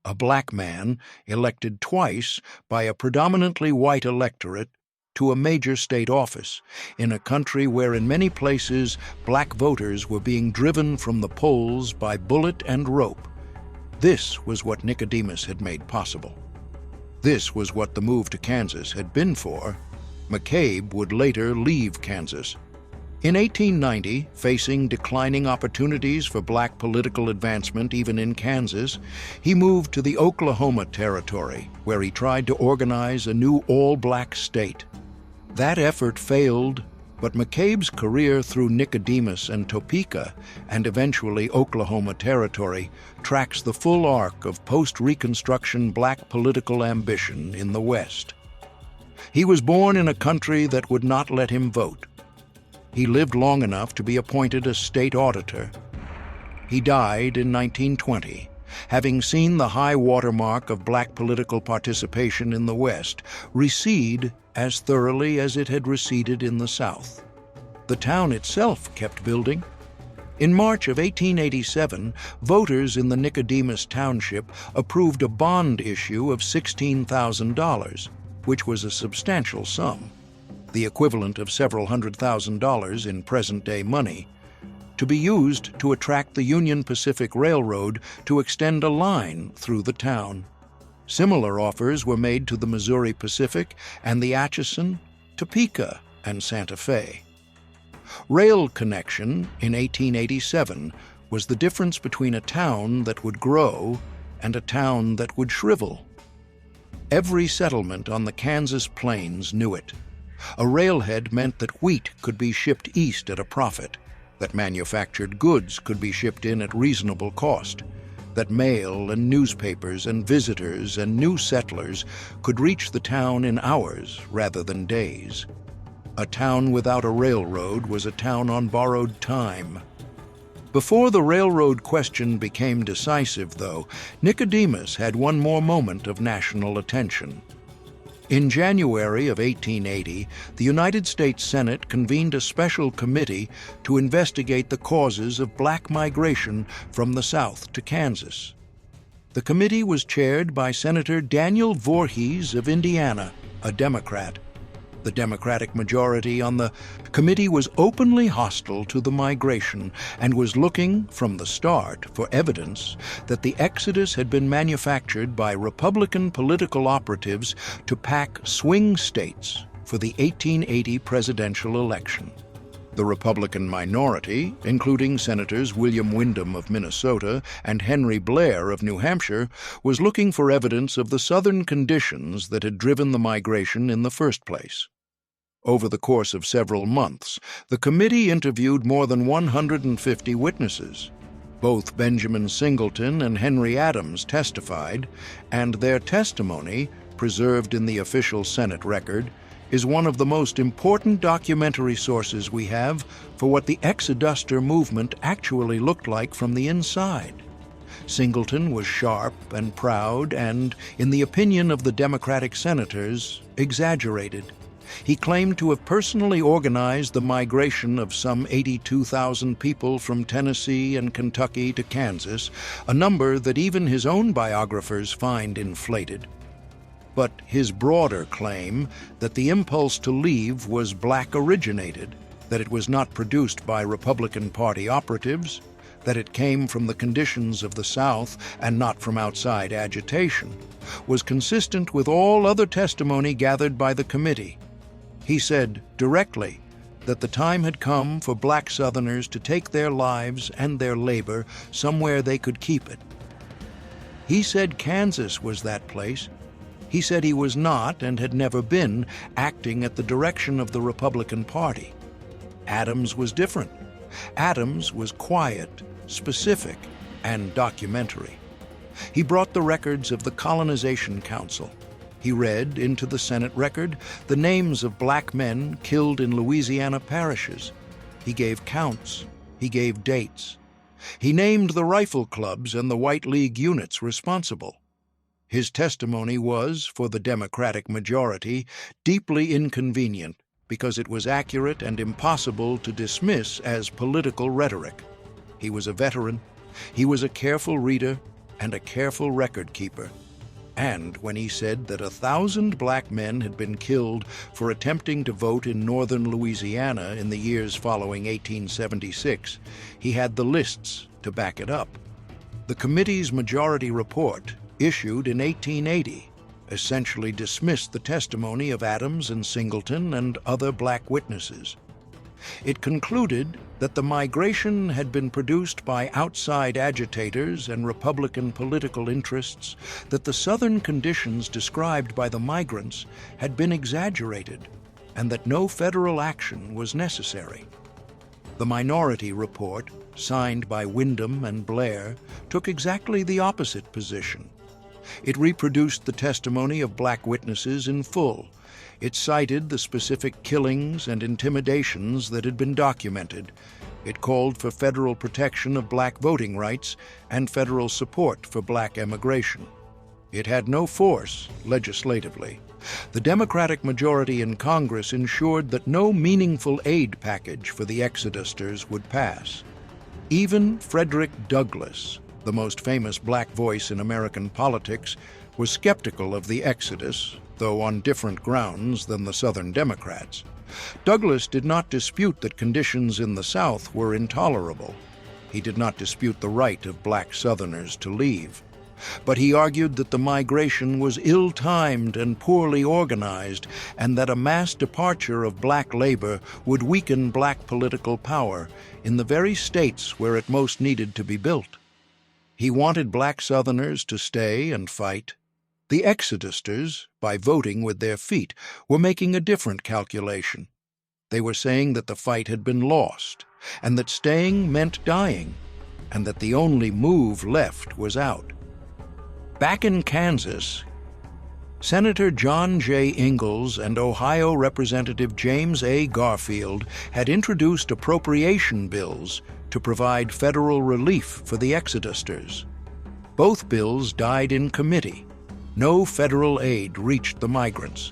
A black man elected twice by a predominantly white electorate to a major state office, in a country where in many places black voters were being driven from the polls by bullet and rope. This was what Nicodemus had made possible. This was what the move to Kansas had been for. McCabe would later leave Kansas. In 1890, facing declining opportunities for black political advancement even in Kansas, he moved to the Oklahoma Territory, where he tried to organize a new all-black state. That effort failed, but McCabe's career through Nicodemus and Topeka, and eventually Oklahoma Territory, tracks the full arc of post-Reconstruction black political ambition in the West. He was born in a country that would not let him vote. He lived long enough to be appointed a state auditor. He died in 1920, having seen the high watermark of black political participation in the West recede as thoroughly as it had receded in the South. The town itself kept building. In March of 1887, voters in the Nicodemus Township approved a bond issue of $16,000, which was a substantial sum, the equivalent of several $100,000 in present-day money, to be used to attract the Union Pacific Railroad to extend a line through the town. Similar offers were made to the Missouri Pacific and the Atchison, Topeka, and Santa Fe. Rail connection in 1887 was the difference between a town that would grow and a town that would shrivel. Every settlement on the Kansas plains knew it. A railhead meant that wheat could be shipped east at a profit, that manufactured goods could be shipped in at reasonable cost, that mail and newspapers and visitors and new settlers could reach the town in hours rather than days. A town without a railroad was a town on borrowed time. Before the railroad question became decisive, though, Nicodemus had one more moment of national attention. In January of 1880, the United States Senate convened a special committee to investigate the causes of black migration from the South to Kansas. The committee was chaired by Senator Daniel Voorhees of Indiana, a Democrat. The Democratic majority on the committee was openly hostile to the migration and was looking from the start for evidence that the exodus had been manufactured by Republican political operatives to pack swing states for the 1880 presidential election. The Republican minority, including Senators William Windom of Minnesota and Henry Blair of New Hampshire, was looking for evidence of the Southern conditions that had driven the migration in the first place. Over the course of several months, the committee interviewed more than 150 witnesses. Both Benjamin Singleton and Henry Adams testified, and their testimony, preserved in the official Senate record, is one of the most important documentary sources we have for what the Exoduster movement actually looked like from the inside. Singleton was sharp and proud and, in the opinion of the Democratic senators, exaggerated. He claimed to have personally organized the migration of some 82,000 people from Tennessee and Kentucky to Kansas, a number that even his own biographers find inflated. But his broader claim that the impulse to leave was black-originated, that it was not produced by Republican Party operatives, that it came from the conditions of the South and not from outside agitation, was consistent with all other testimony gathered by the committee. He said directly that the time had come for black Southerners to take their lives and their labor somewhere they could keep it. He said Kansas was that place. He said he was not, and had never been, acting at the direction of the Republican Party. Adams was different. Adams was quiet, specific, and documentary. He brought the records of the Colonization Council. He read into the Senate record the names of black men killed in Louisiana parishes. He gave counts. He gave dates. He named the rifle clubs and the White League units responsible. His testimony was, for the Democratic majority, deeply inconvenient because it was accurate and impossible to dismiss as political rhetoric. He was a veteran, he was a careful reader, and a careful record keeper. And when he said that 1,000 black men had been killed for attempting to vote in northern Louisiana in the years following 1876, he had the lists to back it up. The committee's majority report, issued in 1880, essentially dismissed the testimony of Adams and Singleton and other black witnesses. It concluded that the migration had been produced by outside agitators and Republican political interests, that the Southern conditions described by the migrants had been exaggerated, and that no federal action was necessary. The minority report, signed by Windom and Blair, took exactly the opposite position. It reproduced the testimony of black witnesses in full. It cited the specific killings and intimidations that had been documented. It called for federal protection of black voting rights and federal support for black emigration. It had no force legislatively. The Democratic majority in Congress ensured that no meaningful aid package for the Exodusters would pass. Even Frederick Douglass, the most famous black voice in American politics, was skeptical of the Exodus, though on different grounds than the Southern Democrats. Douglass did not dispute that conditions in the South were intolerable. He did not dispute the right of black Southerners to leave. But he argued that the migration was ill-timed and poorly organized, and that a mass departure of black labor would weaken black political power in the very states where it most needed to be built. He wanted black Southerners to stay and fight. The Exodusters, by voting with their feet, were making a different calculation. They were saying that the fight had been lost, and that staying meant dying, and that the only move left was out. Back in Kansas, Senator John J. Ingalls and Ohio Representative James A. Garfield had introduced appropriation bills to provide federal relief for the Exodusters. Both bills died in committee. No federal aid reached the migrants.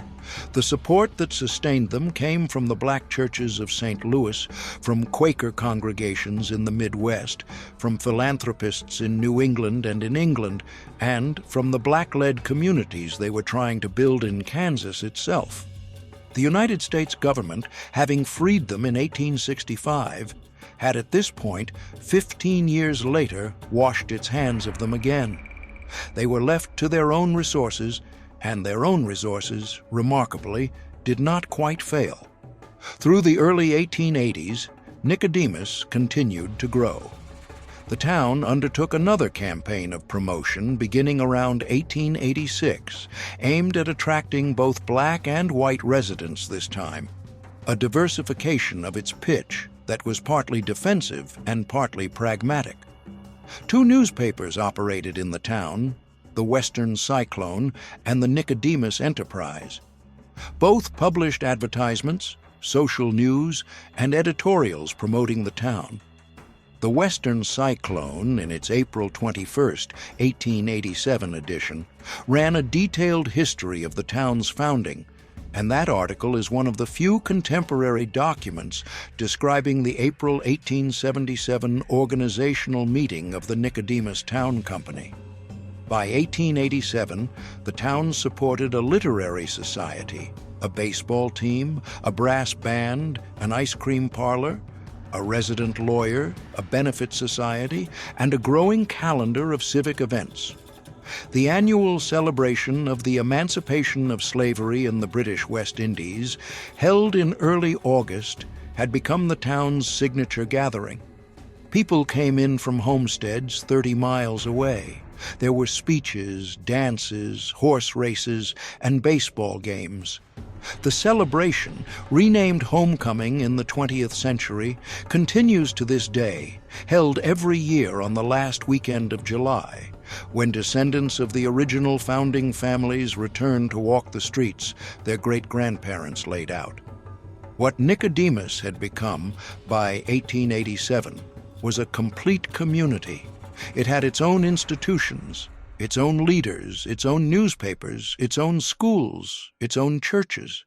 The support that sustained them came from the black churches of St. Louis, from Quaker congregations in the Midwest, from philanthropists in New England and in England, and from the black-led communities they were trying to build in Kansas itself. The United States government, having freed them in 1865, had at this point, 15 years later, washed its hands of them again. They were left to their own resources, and their own resources, remarkably, did not quite fail. Through the early 1880s, Nicodemus continued to grow. The town undertook another campaign of promotion beginning around 1886, aimed at attracting both black and white residents this time, a diversification of its pitch that was partly defensive and partly pragmatic. Two newspapers operated in the town, the Western Cyclone and the Nicodemus Enterprise. Both published advertisements, social news, and editorials promoting the town. The Western Cyclone, in its April 21, 1887 edition, ran a detailed history of the town's founding, and that article is one of the few contemporary documents describing the April 1877 organizational meeting of the Nicodemus Town Company. By 1887, the town supported a literary society, a baseball team, a brass band, an ice cream parlor, a resident lawyer, a benefit society, and a growing calendar of civic events. The annual celebration of the emancipation of slavery in the British West Indies, held in early August, had become the town's signature gathering. People came in from homesteads 30 miles away. There were speeches, dances, horse races, and baseball games. The celebration, renamed Homecoming in the 20th century, continues to this day, held every year on the last weekend of July, when descendants of the original founding families return to walk the streets their great-grandparents laid out. What Nicodemus had become by 1887 was a complete community. It had its own institutions, its own leaders, its own newspapers, its own schools, its own churches.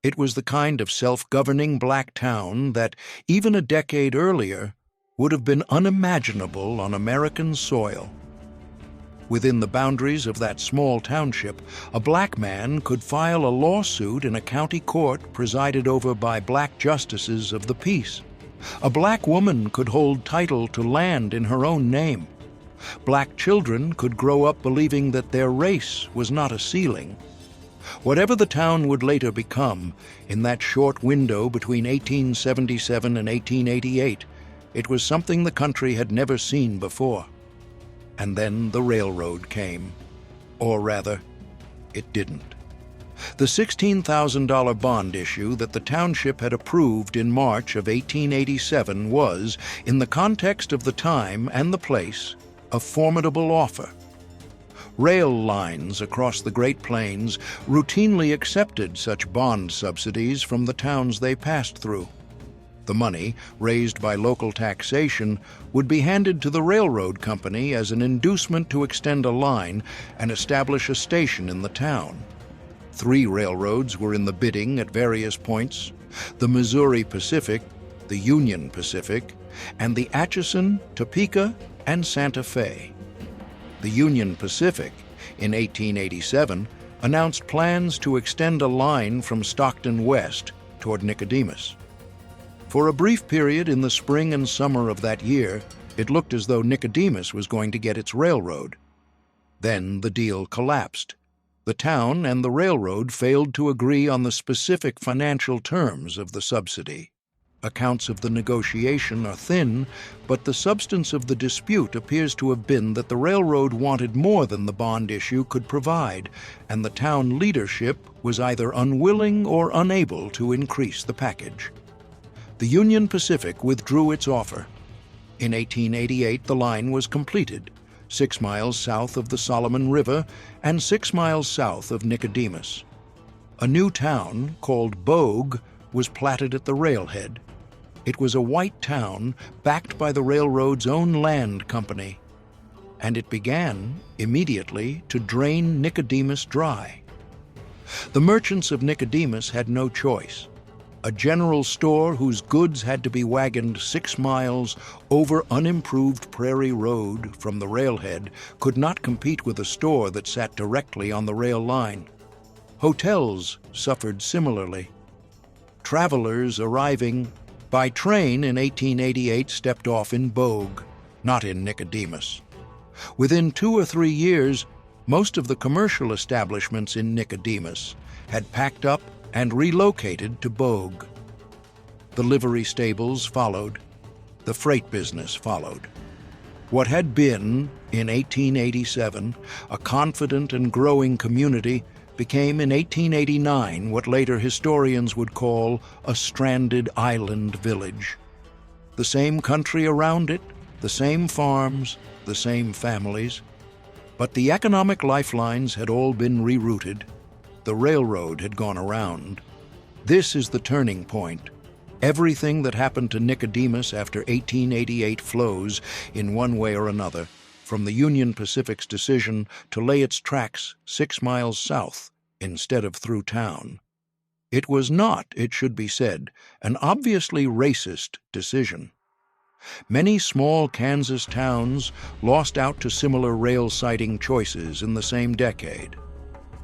It was the kind of self-governing black town that, even a decade earlier, would have been unimaginable on American soil. Within the boundaries of that small township, a black man could file a lawsuit in a county court presided over by black justices of the peace. A black woman could hold title to land in her own name. Black children could grow up believing that their race was not a ceiling. Whatever the town would later become, in that short window between 1877 and 1888, it was something the country had never seen before. And then the railroad came. Or rather, it didn't. The $16,000 bond issue that the township had approved in March of 1887 was, in the context of the time and the place, a formidable offer. Rail lines across the Great Plains routinely accepted such bond subsidies from the towns they passed through. The money, raised by local taxation, would be handed to the railroad company as an inducement to extend a line and establish a station in the town. 3 railroads were in the bidding at various points: the Missouri Pacific, the Union Pacific, and the Atchison, Topeka, and Santa Fe. The Union Pacific, in 1887, announced plans to extend a line from Stockton west toward Nicodemus. For a brief period in the spring and summer of that year, it looked as though Nicodemus was going to get its railroad. Then the deal collapsed. The town and the railroad failed to agree on the specific financial terms of the subsidy. Accounts of the negotiation are thin, but the substance of the dispute appears to have been that the railroad wanted more than the bond issue could provide, and the town leadership was either unwilling or unable to increase the package. The Union Pacific withdrew its offer. In 1888, the line was completed. 6 miles south of the Solomon River and 6 miles south of Nicodemus. A new town called Bogue was platted at the railhead. It was a white town backed by the railroad's own land company, and it began immediately to drain Nicodemus dry. The merchants of Nicodemus had no choice. A general store whose goods had to be wagoned 6 miles over unimproved prairie road from the railhead could not compete with a store that sat directly on the rail line. Hotels suffered similarly. Travelers arriving by train in 1888 stepped off in Bogue, not in Nicodemus. Within 2 or 3 years, most of the commercial establishments in Nicodemus had packed up and relocated to Bogue. The livery stables followed. The freight business followed. What had been, in 1887, a confident and growing community became in 1889 what later historians would call a stranded island village. The same country around it, the same farms, the same families. But the economic lifelines had all been rerouted. The railroad had gone around. This is the turning point. Everything that happened to Nicodemus after 1888 flows, in one way or another, from the Union Pacific's decision to lay its tracks 6 miles south instead of through town. It was not, it should be said, an obviously racist decision. Many small Kansas towns lost out to similar rail siding choices in the same decade.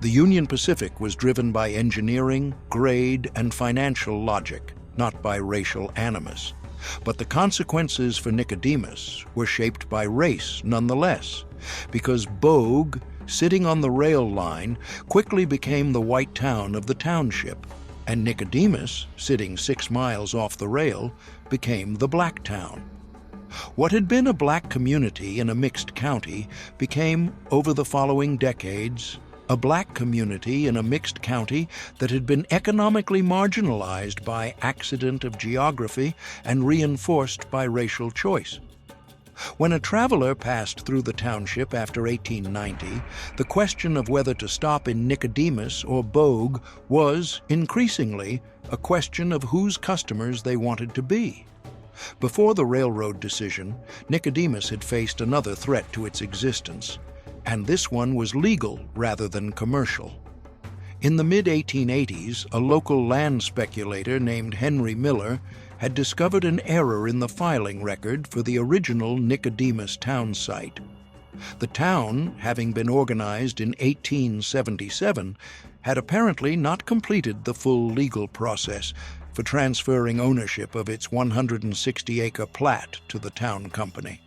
The Union Pacific was driven by engineering, grade, and financial logic, not by racial animus. But the consequences for Nicodemus were shaped by race nonetheless, because Bogue, sitting on the rail line, quickly became the white town of the township, and Nicodemus, sitting 6 miles off the rail, became the black town. What had been a black community in a mixed county became, over the following decades, a black community in a mixed county that had been economically marginalized by accident of geography and reinforced by racial choice. When a traveler passed through the township after 1890, the question of whether to stop in Nicodemus or Bogue was, increasingly, a question of whose customers they wanted to be. Before the railroad decision, Nicodemus had faced another threat to its existence, and this one was legal rather than commercial. In the mid-1880s, a local land speculator named Henry Miller had discovered an error in the filing record for the original Nicodemus town site. The town, having been organized in 1877, had apparently not completed the full legal process for transferring ownership of its 160-acre plat to the town company.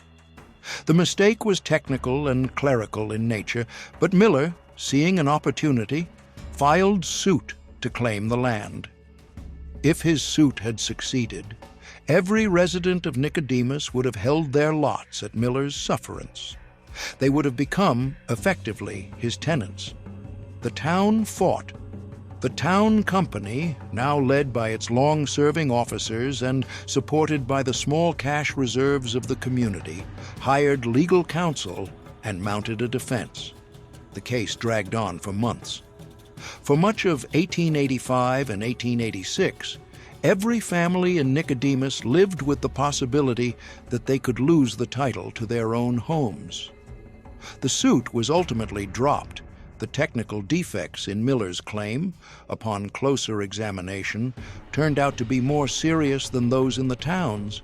The mistake was technical and clerical in nature, but Miller, seeing an opportunity, filed suit to claim the land. If his suit had succeeded, every resident of Nicodemus would have held their lots at Miller's sufferance. They would have become, effectively, his tenants. The town fought. The town company, now led by its long-serving officers and supported by the small cash reserves of the community, hired legal counsel and mounted a defense. The case dragged on for months. For much of 1885 and 1886, every family in Nicodemus lived with the possibility that they could lose the title to their own homes. The suit was ultimately dropped. The technical defects in Miller's claim, upon closer examination, turned out to be more serious than those in the towns.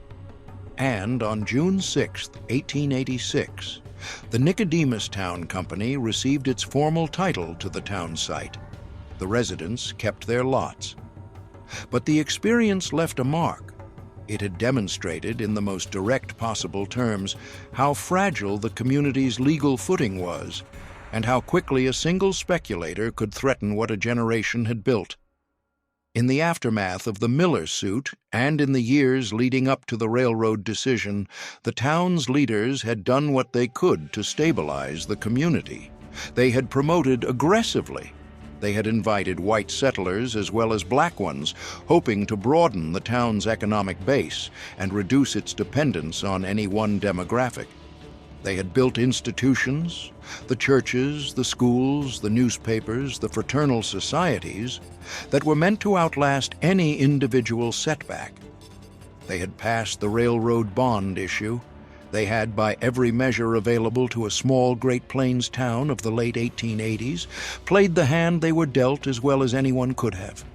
And on June 6, 1886, the Nicodemus Town Company received its formal title to the town site. The residents kept their lots. But the experience left a mark. It had demonstrated, in the most direct possible terms, how fragile the community's legal footing was, and how quickly a single speculator could threaten what a generation had built. In the aftermath of the Miller suit, and in the years leading up to the railroad decision, the town's leaders had done what they could to stabilize the community. They had promoted aggressively. They had invited white settlers as well as black ones, hoping to broaden the town's economic base and reduce its dependence on any one demographic. They had built institutions, the churches, the schools, the newspapers, the fraternal societies, that were meant to outlast any individual setback. They had passed the railroad bond issue. They had, by every measure available to a small Great Plains town of the late 1880s, played the hand they were dealt as well as anyone could have.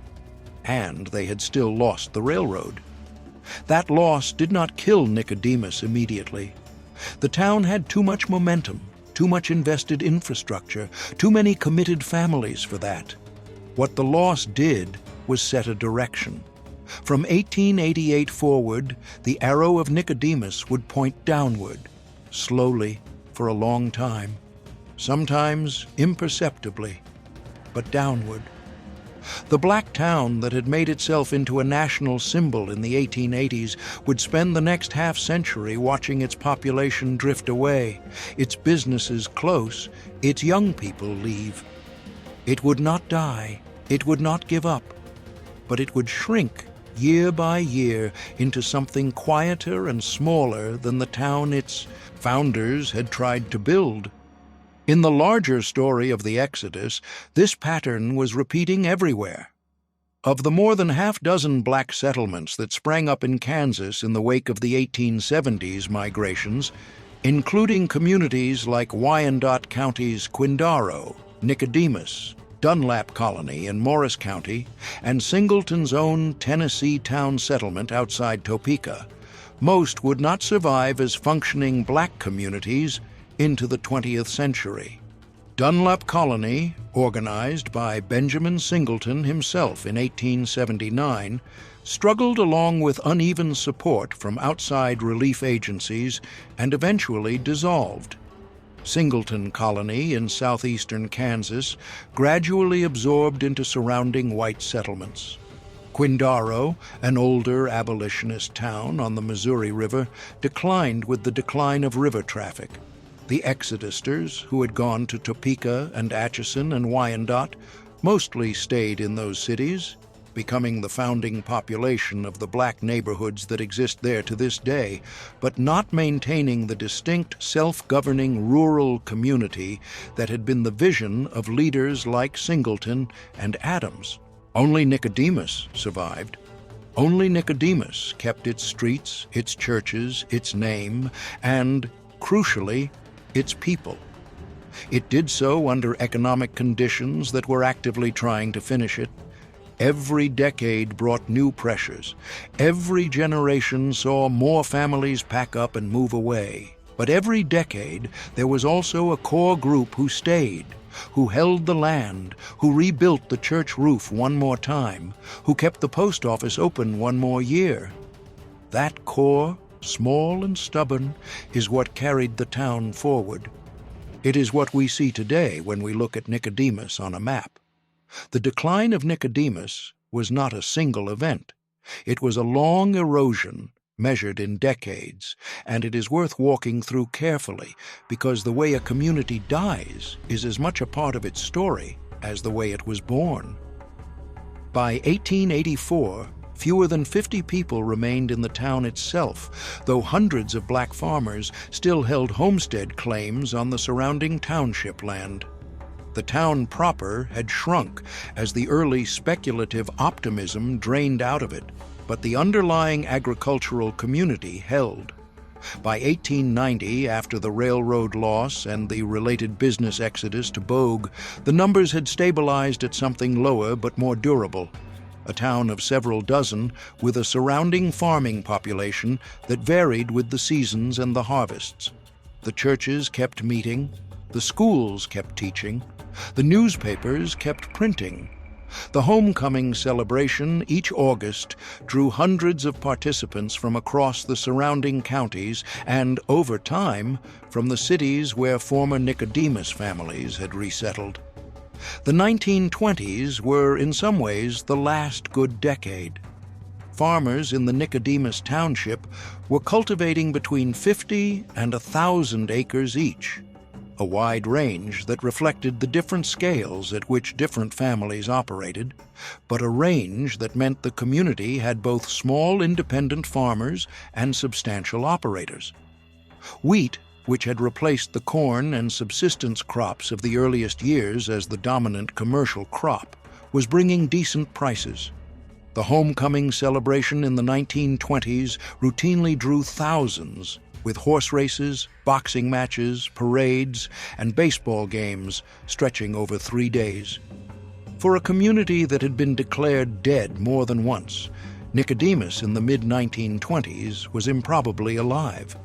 And they had still lost the railroad. That loss did not kill Nicodemus immediately. The town had too much momentum, too much invested infrastructure, too many committed families for that. What the loss did was set a direction. From 1888 forward, the arrow of Nicodemus would point downward, slowly, for a long time, sometimes imperceptibly, but downward. The black town that had made itself into a national symbol in the 1880s would spend the next half-century watching its population drift away, its businesses close, its young people leave. It would not die, it would not give up, but it would shrink year by year into something quieter and smaller than the town its founders had tried to build. In the larger story of the Exodus, this pattern was repeating everywhere. Of the more than half-dozen black settlements that sprang up in Kansas in the wake of the 1870s migrations, including communities like Wyandotte County's Quindaro, Nicodemus, Dunlap Colony in Morris County, and Singleton's own Tennessee town settlement outside Topeka, most would not survive as functioning black communities into the 20th century. Dunlap Colony, organized by Benjamin Singleton himself in 1879, struggled along with uneven support from outside relief agencies and eventually dissolved. Singleton Colony in southeastern Kansas gradually absorbed into surrounding white settlements. Quindaro, an older abolitionist town on the Missouri River, declined with the decline of river traffic. The Exodusters, who had gone to Topeka and Atchison and Wyandotte, mostly stayed in those cities, becoming the founding population of the black neighborhoods that exist there to this day, but not maintaining the distinct self-governing rural community that had been the vision of leaders like Singleton and Adams. Only Nicodemus survived. Only Nicodemus kept its streets, its churches, its name, and, crucially, its people. It did so under economic conditions that were actively trying to finish it. Every decade brought new pressures. Every generation saw more families pack up and move away. But every decade, there was also a core group who stayed, who held the land, who rebuilt the church roof one more time, who kept the post office open one more year. That core, small and stubborn, is what carried the town forward. It is what we see today when we look at Nicodemus on a map. The decline of Nicodemus was not a single event. It was a long erosion measured in decades, and it is worth walking through carefully because the way a community dies is as much a part of its story as the way it was born. By 1884, fewer than 50 people remained in the town itself, though hundreds of black farmers still held homestead claims on the surrounding township land. The town proper had shrunk as the early speculative optimism drained out of it, but the underlying agricultural community held. By 1890, after the railroad loss and the related business exodus to Bogue, the numbers had stabilized at something lower but more durable, a town of several dozen with a surrounding farming population that varied with the seasons and the harvests. The churches kept meeting, the schools kept teaching, the newspapers kept printing. The homecoming celebration each August drew hundreds of participants from across the surrounding counties and, over time, from the cities where former Nicodemus families had resettled. The 1920s were, in some ways, the last good decade. Farmers in the Nicodemus Township were cultivating between 50 and 1,000 acres each, a wide range that reflected the different scales at which different families operated, but a range that meant the community had both small independent farmers and substantial operators. Wheat which had replaced the corn and subsistence crops of the earliest years as the dominant commercial crop, was bringing decent prices. The homecoming celebration in the 1920s routinely drew thousands, with horse races, boxing matches, parades, and baseball games stretching over 3 days. For a community that had been declared dead more than once, Nicodemus in the mid-1920s was improbably alive.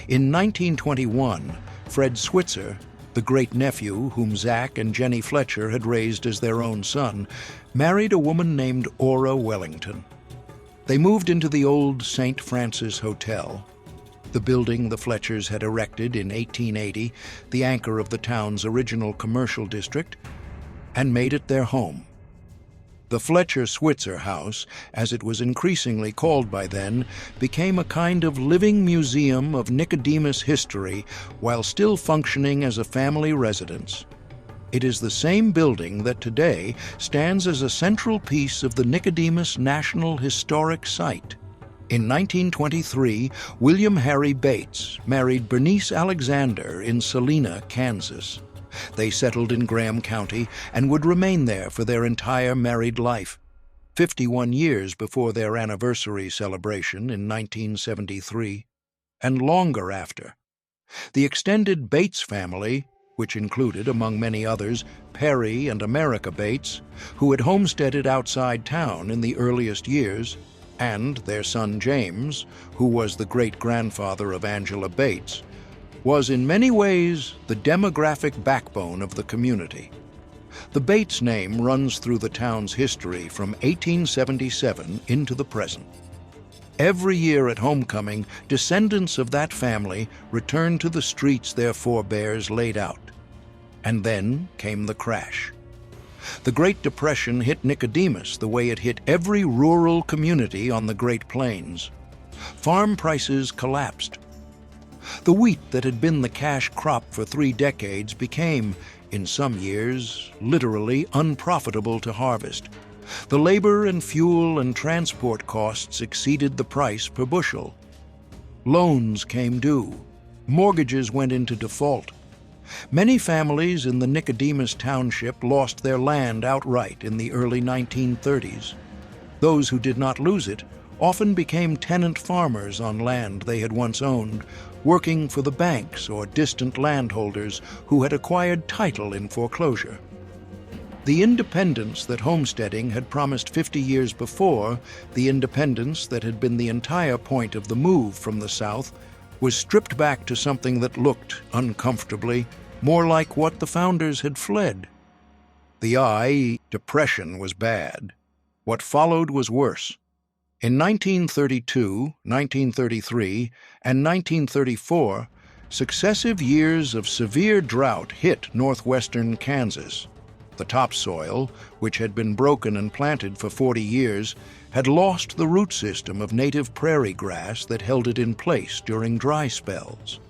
In 1921, Fred Switzer, the great-nephew whom Zach and Jenny Fletcher had raised as their own son, married a woman named Ora Wellington. They moved into the old St. Francis Hotel, the building the Fletchers had erected in 1880, the anchor of the town's original commercial district, and made it their home. The Fletcher-Switzer House, as it was increasingly called by then, became a kind of living museum of Nicodemus history while still functioning as a family residence. It is the same building that today stands as a central piece of the Nicodemus National Historic Site. In 1923, William Harry Bates married Bernice Alexander in Salina, Kansas. They settled in Graham County and would remain there for their entire married life, 51 years before their anniversary celebration in 1973, and longer after. The extended Bates family, which included, among many others, Perry and America Bates, who had homesteaded outside town in the earliest years, and their son James, who was the great-grandfather of Angela Bates, was in many ways the demographic backbone of the community. The Bates name runs through the town's history from 1877 into the present. Every year at homecoming, descendants of that family returned to the streets their forebears laid out. And then came the crash. The Great Depression hit Nicodemus the way it hit every rural community on the Great Plains. Farm prices collapsed. The wheat that had been the cash crop for 3 decades became, in some years, literally unprofitable to harvest. The labor and fuel and transport costs exceeded the price per bushel. Loans came due. Mortgages went into default. Many families in the Nicodemus Township lost their land outright in the early 1930s. Those who did not lose it often became tenant farmers on land they had once owned, working for the banks or distant landholders who had acquired title in foreclosure. The independence that homesteading had promised 50 years before, the independence that had been the entire point of the move from the South, was stripped back to something that looked, uncomfortably, more like what the founders had fled. The Depression was bad. What followed was worse. In 1932, 1933, and 1934, successive years of severe drought hit northwestern Kansas. The topsoil, which had been broken and planted for 40 years, had lost the root system of native prairie grass that held it in place during dry spells.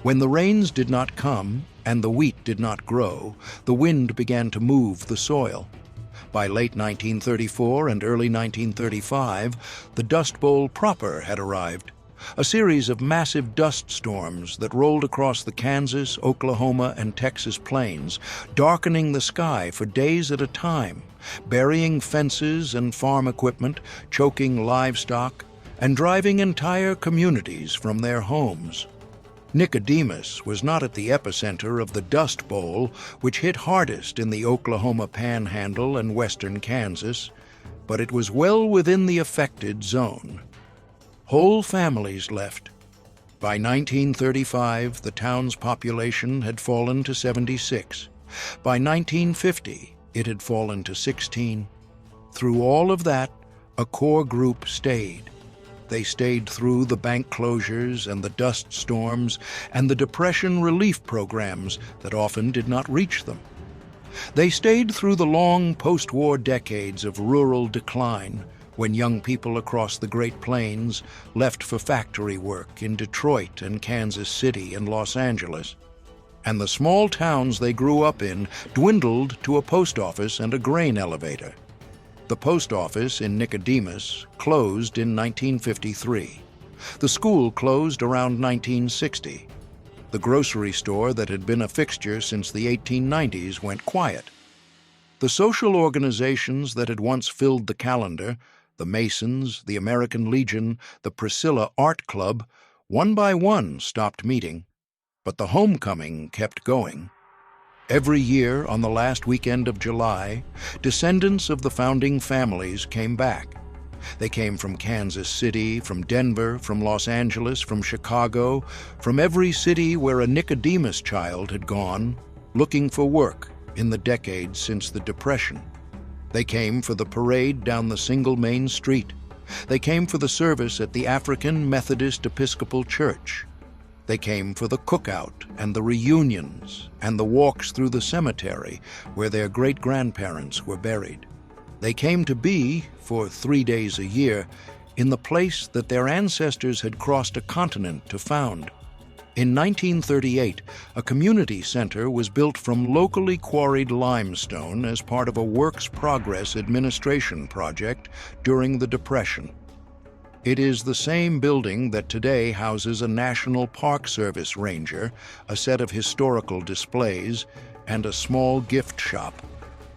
When the rains did not come and the wheat did not grow, the wind began to move the soil. By late 1934 and early 1935, the Dust Bowl proper had arrived, a series of massive dust storms that rolled across the Kansas, Oklahoma, and Texas plains, darkening the sky for days at a time, burying fences and farm equipment, choking livestock, and driving entire communities from their homes. Nicodemus was not at the epicenter of the Dust Bowl, which hit hardest in the Oklahoma Panhandle and western Kansas, but it was well within the affected zone. Whole families left. By 1935, the town's population had fallen to 76. By 1950, it had fallen to 16. Through all of that, a core group stayed. They stayed through the bank closures and the dust storms and the depression relief programs that often did not reach them. They stayed through the long post-war decades of rural decline, when young people across the Great Plains left for factory work in Detroit and Kansas City and Los Angeles. And the small towns they grew up in dwindled to a post office and a grain elevator. The post office in Nicodemus closed in 1953. The school closed around 1960. The grocery store that had been a fixture since the 1890s went quiet. The social organizations that had once filled the calendar, the Masons, the American Legion, the Priscilla Art Club, one by one stopped meeting, but the homecoming kept going. Every year, on the last weekend of July, descendants of the founding families came back. They came from Kansas City, from Denver, from Los Angeles, from Chicago, from every city where a Nicodemus child had gone, looking for work in the decades since the Depression. They came for the parade down the single main street. They came for the service at the African Methodist Episcopal Church. They came for the cookout and the reunions and the walks through the cemetery where their great-grandparents were buried. They came to be, for 3 days a year, in the place that their ancestors had crossed a continent to found. In 1938, a community center was built from locally quarried limestone as part of a Works Progress administration project during the Depression. It is the same building that today houses a National Park Service ranger, a set of historical displays, and a small gift shop.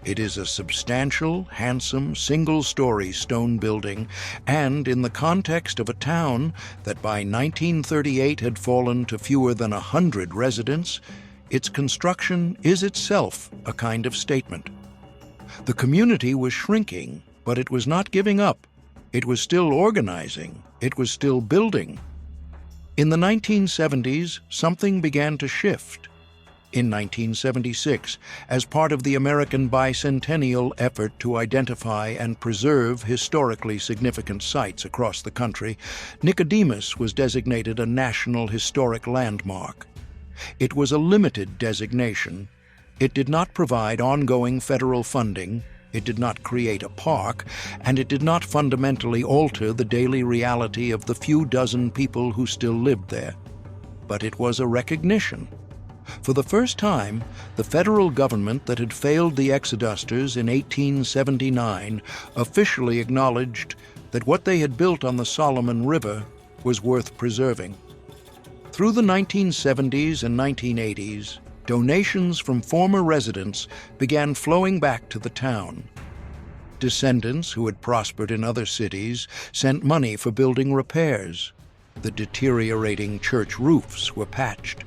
It is a substantial, handsome, single-story stone building, and in the context of a town that by 1938 had fallen to fewer than 100 residents, its construction is itself a kind of statement. The community was shrinking, but it was not giving up. It was still organizing. It was still building. In the 1970s, something began to shift. In 1976, as part of the American bicentennial effort to identify and preserve historically significant sites across the country, Nicodemus was designated a National Historic Landmark. It was a limited designation. It did not provide ongoing federal funding, it did not create a park, and it did not fundamentally alter the daily reality of the few dozen people who still lived there. But it was a recognition. For the first time, the federal government that had failed the Exodusters in 1879 officially acknowledged that what they had built on the Solomon River was worth preserving. Through the 1970s and 1980s, donations from former residents began flowing back to the town. Descendants who had prospered in other cities sent money for building repairs. The deteriorating church roofs were patched.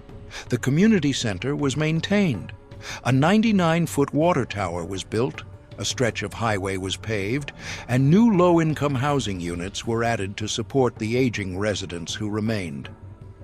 The community center was maintained. A 99-foot water tower was built, a stretch of highway was paved, and new low-income housing units were added to support the aging residents who remained.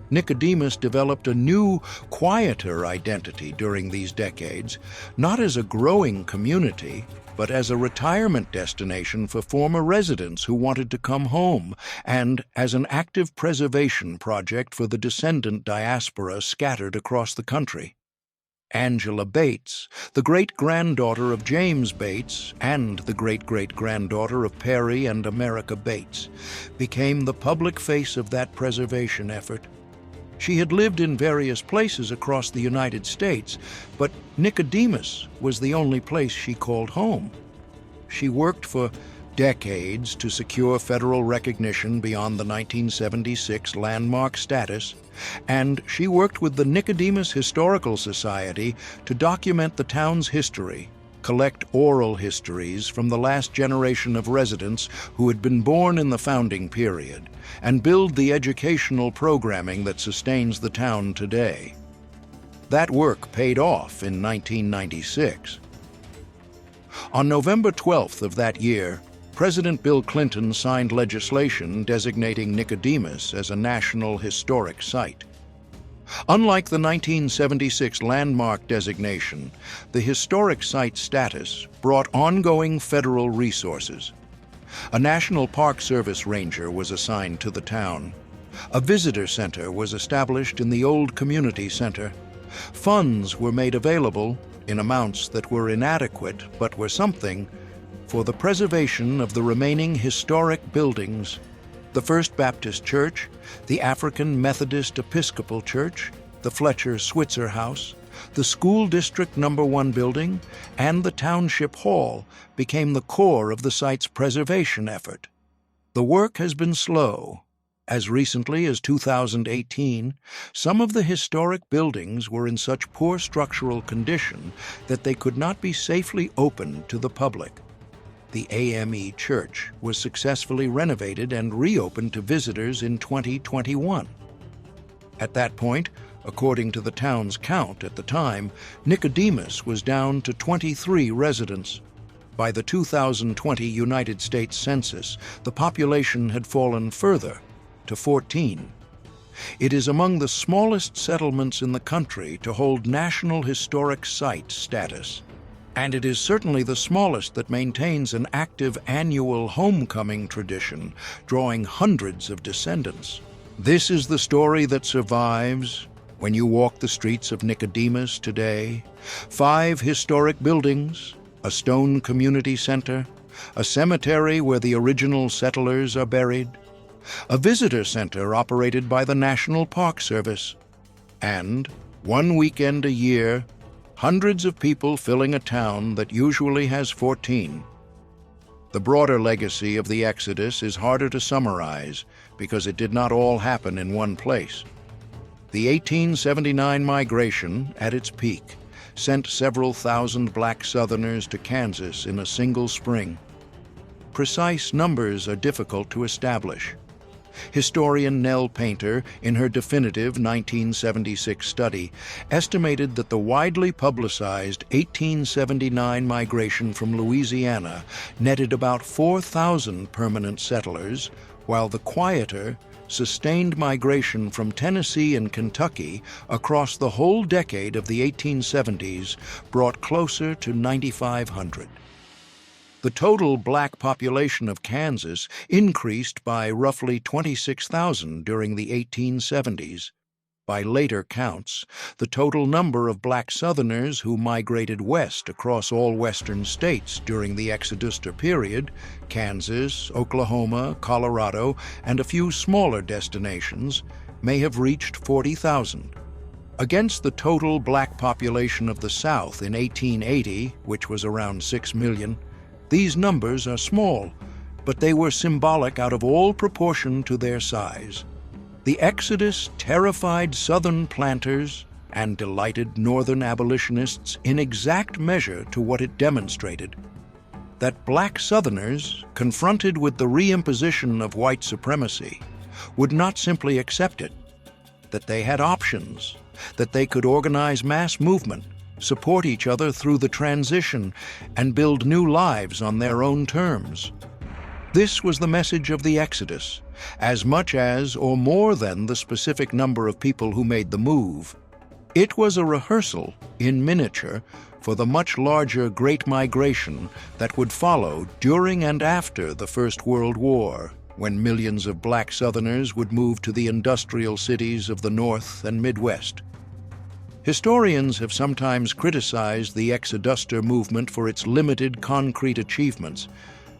Nicodemus developed a new, quieter identity during these decades, not as a growing community, but as a retirement destination for former residents who wanted to come home, and as an active preservation project for the descendant diaspora scattered across the country. Angela Bates, the great-granddaughter of James Bates and the great-great-granddaughter of Perry and America Bates, became the public face of that preservation effort. She had lived in various places across the United States, but Nicodemus was the only place she called home. She worked for decades to secure federal recognition beyond the 1976 landmark status, and she worked with the Nicodemus Historical Society to document the town's history, collect oral histories from the last generation of residents who had been born in the founding period, and build the educational programming that sustains the town today. That work paid off in 1996. On November 12th of that year, President Bill Clinton signed legislation designating Nicodemus as a National Historic Site. Unlike the 1976 landmark designation, the historic site status brought ongoing federal resources. A National Park Service ranger was assigned to the town. A visitor center was established in the old community center. Funds were made available, in amounts that were inadequate but were something, for the preservation of the remaining historic buildings: the First Baptist Church, the African Methodist Episcopal Church, the Fletcher Switzer House, the School District No. 1 building, and the Township Hall became the core of the site's preservation effort. The work has been slow, As recently as 2018, some of the historic buildings were in such poor structural condition that they could not be safely opened to the public. The AME Church was successfully renovated and reopened to visitors in 2021. At that point, according to the town's count at the time, Nicodemus was down to 23 residents. By the 2020 United States Census, the population had fallen further, to 14. It is among the smallest settlements in the country to hold National Historic Site status, and it is certainly the smallest that maintains an active annual homecoming tradition, drawing hundreds of descendants. This is the story that survives when you walk the streets of Nicodemus today. 5 historic buildings, a stone community center, a cemetery where the original settlers are buried, a visitor center operated by the National Park Service, and, one weekend a year, hundreds of people filling a town that usually has 14. The broader legacy of the Exodus is harder to summarize because it did not all happen in one place. The 1879 migration, at its peak, sent several thousand black Southerners to Kansas in a single spring. Precise numbers are difficult to establish. Historian Nell Painter, in her definitive 1976 study, estimated that the widely publicized 1879 migration from Louisiana netted about 4,000 permanent settlers, while the quieter, sustained migration from Tennessee and Kentucky across the whole decade of the 1870s brought closer to 9,500. The total black population of Kansas increased by roughly 26,000 during the 1870s. By later counts, the total number of black Southerners who migrated west across all western states during the Exodusters period, Kansas, Oklahoma, Colorado, and a few smaller destinations, may have reached 40,000. Against the total black population of the South in 1880, which was around 6 million, these numbers are small, but they were symbolic out of all proportion to their size. The Exodus terrified Southern planters and delighted Northern abolitionists in exact measure to what it demonstrated: that black Southerners, confronted with the reimposition of white supremacy, would not simply accept it, that they had options, that they could organize mass movement, support each other through the transition, and build new lives on their own terms. This was the message of the Exodus, as much as or more than the specific number of people who made the move. It was a rehearsal, in miniature, for the much larger Great Migration that would follow during and after the First World War, when millions of black Southerners would move to the industrial cities of the North and Midwest. Historians have sometimes criticized the Exoduster movement for its limited concrete achievements.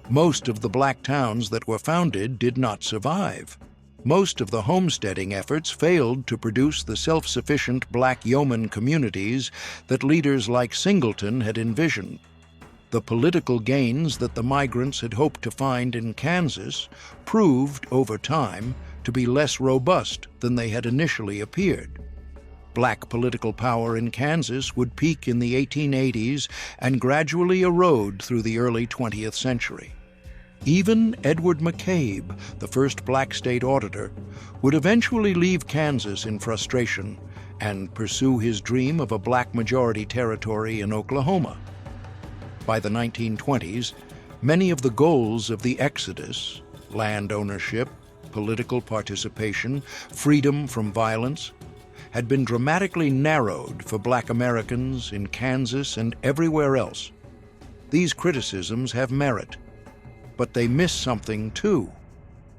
Most of the black towns that were founded did not survive. Most of the homesteading efforts failed to produce the self-sufficient black yeoman communities that leaders like Singleton had envisioned. The political gains that the migrants had hoped to find in Kansas proved, over time, to be less robust than they had initially appeared. Black political power in Kansas would peak in the 1880s and gradually erode through the early 20th century. Even Edward McCabe, the first black state auditor, would eventually leave Kansas in frustration and pursue his dream of a black majority territory in Oklahoma. By the 1920s, many of the goals of the Exodus, land ownership, political participation, freedom from violence, had been dramatically narrowed for black Americans in Kansas and everywhere else. These criticisms have merit, but they miss something too.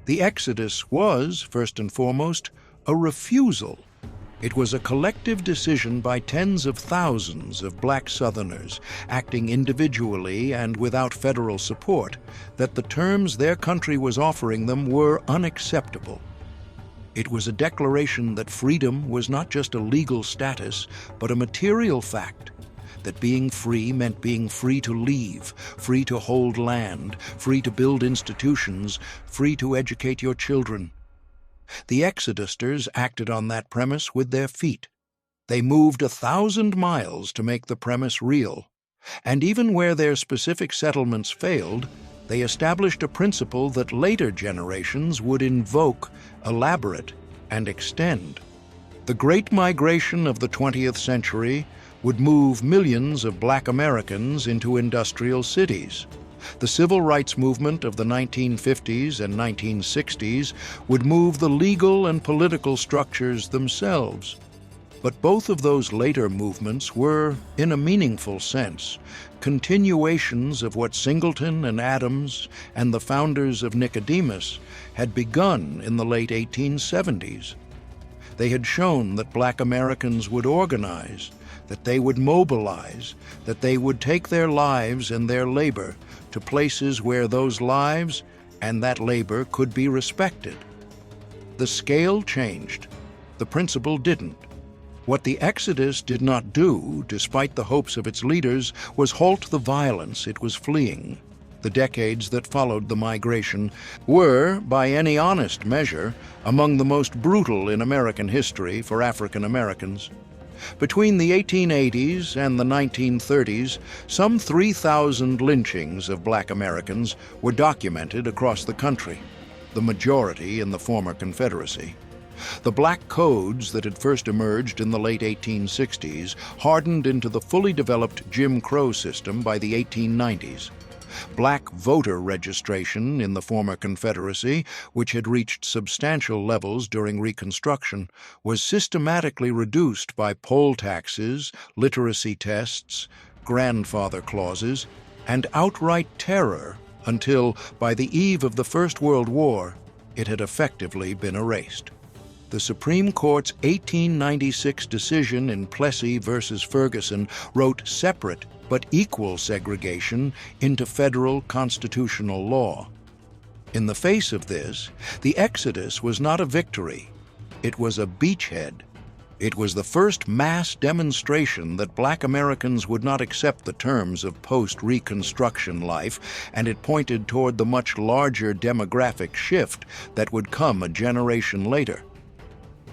The Exodus was, first and foremost, a refusal. It was a collective decision by tens of thousands of black Southerners, acting individually and without federal support, that the terms their country was offering them were unacceptable. It was a declaration that freedom was not just a legal status, but a material fact, that being free meant being free to leave, free to hold land, free to build institutions, free to educate your children. The Exodusters acted on that premise with their feet. They moved 1,000 miles to make the premise real, and even where their specific settlements failed, they established a principle that later generations would invoke, elaborate, and extend. The Great Migration of the 20th century would move millions of Black Americans into industrial cities. The civil rights movement of the 1950s and 1960s would move the legal and political structures themselves. But both of those later movements were, in a meaningful sense, continuations of what Singleton and Adams and the founders of Nicodemus had begun in the late 1870s. They had shown that Black Americans would organize, that they would mobilize, that they would take their lives and their labor to places where those lives and that labor could be respected. The scale changed. The principle didn't. What the Exodus did not do, despite the hopes of its leaders, was halt the violence it was fleeing. The decades that followed the migration were, by any honest measure, among the most brutal in American history for African Americans. Between the 1880s and the 1930s, some 3,000 lynchings of Black Americans were documented across the country, the majority in the former Confederacy. The black codes that had first emerged in the late 1860s hardened into the fully developed Jim Crow system by the 1890s. Black voter registration in the former Confederacy, which had reached substantial levels during Reconstruction, was systematically reduced by poll taxes, literacy tests, grandfather clauses, and outright terror until, by the eve of the First World War, it had effectively been erased. The Supreme Court's 1896 decision in Plessy versus Ferguson wrote separate but equal segregation into federal constitutional law. In the face of this, the Exodus was not a victory. It was a beachhead. It was the first mass demonstration that Black Americans would not accept the terms of post-Reconstruction life, and it pointed toward the much larger demographic shift that would come a generation later.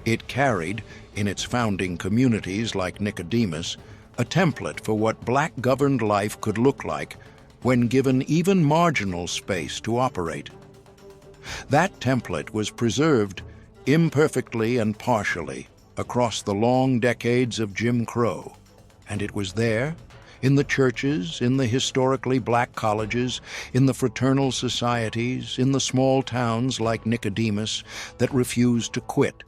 It carried, in its founding communities like Nicodemus, a template for what Black-governed life could look like when given even marginal space to operate. That template was preserved, imperfectly and partially, across the long decades of Jim Crow, and it was there, in the churches, in the historically Black colleges, in the fraternal societies, in the small towns like Nicodemus that refused to quit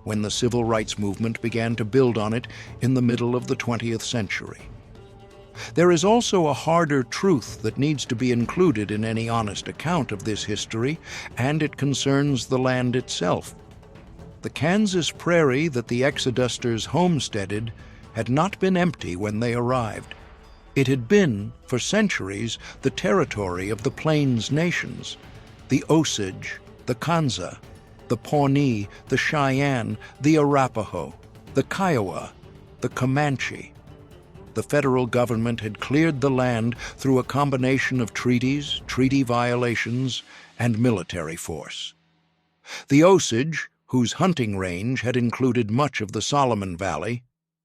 when the civil rights movement began to build on it in the middle of the 20th century. There is also a harder truth that needs to be included in any honest account of this history, and it concerns the land itself. The Kansas prairie that the Exodusters homesteaded had not been empty when they arrived. It had been, for centuries, the territory of the Plains nations, the Osage, the Kansa, the Pawnee, the Cheyenne, the Arapaho, the Kiowa, the Comanche. The federal government had cleared the land through a combination of treaties, treaty violations, and military force. The Osage, whose hunting range had included much of the Solomon Valley,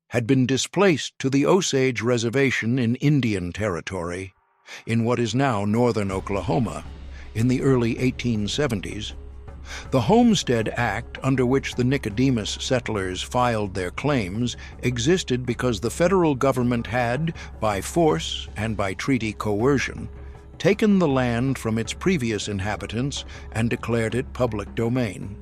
had been displaced to the Osage Reservation in Indian Territory, in what is now northern Oklahoma, in the early 1870s. The Homestead Act, under which the Nicodemus settlers filed their claims, existed because the federal government had, by force and by treaty coercion, taken the land from its previous inhabitants and declared it public domain.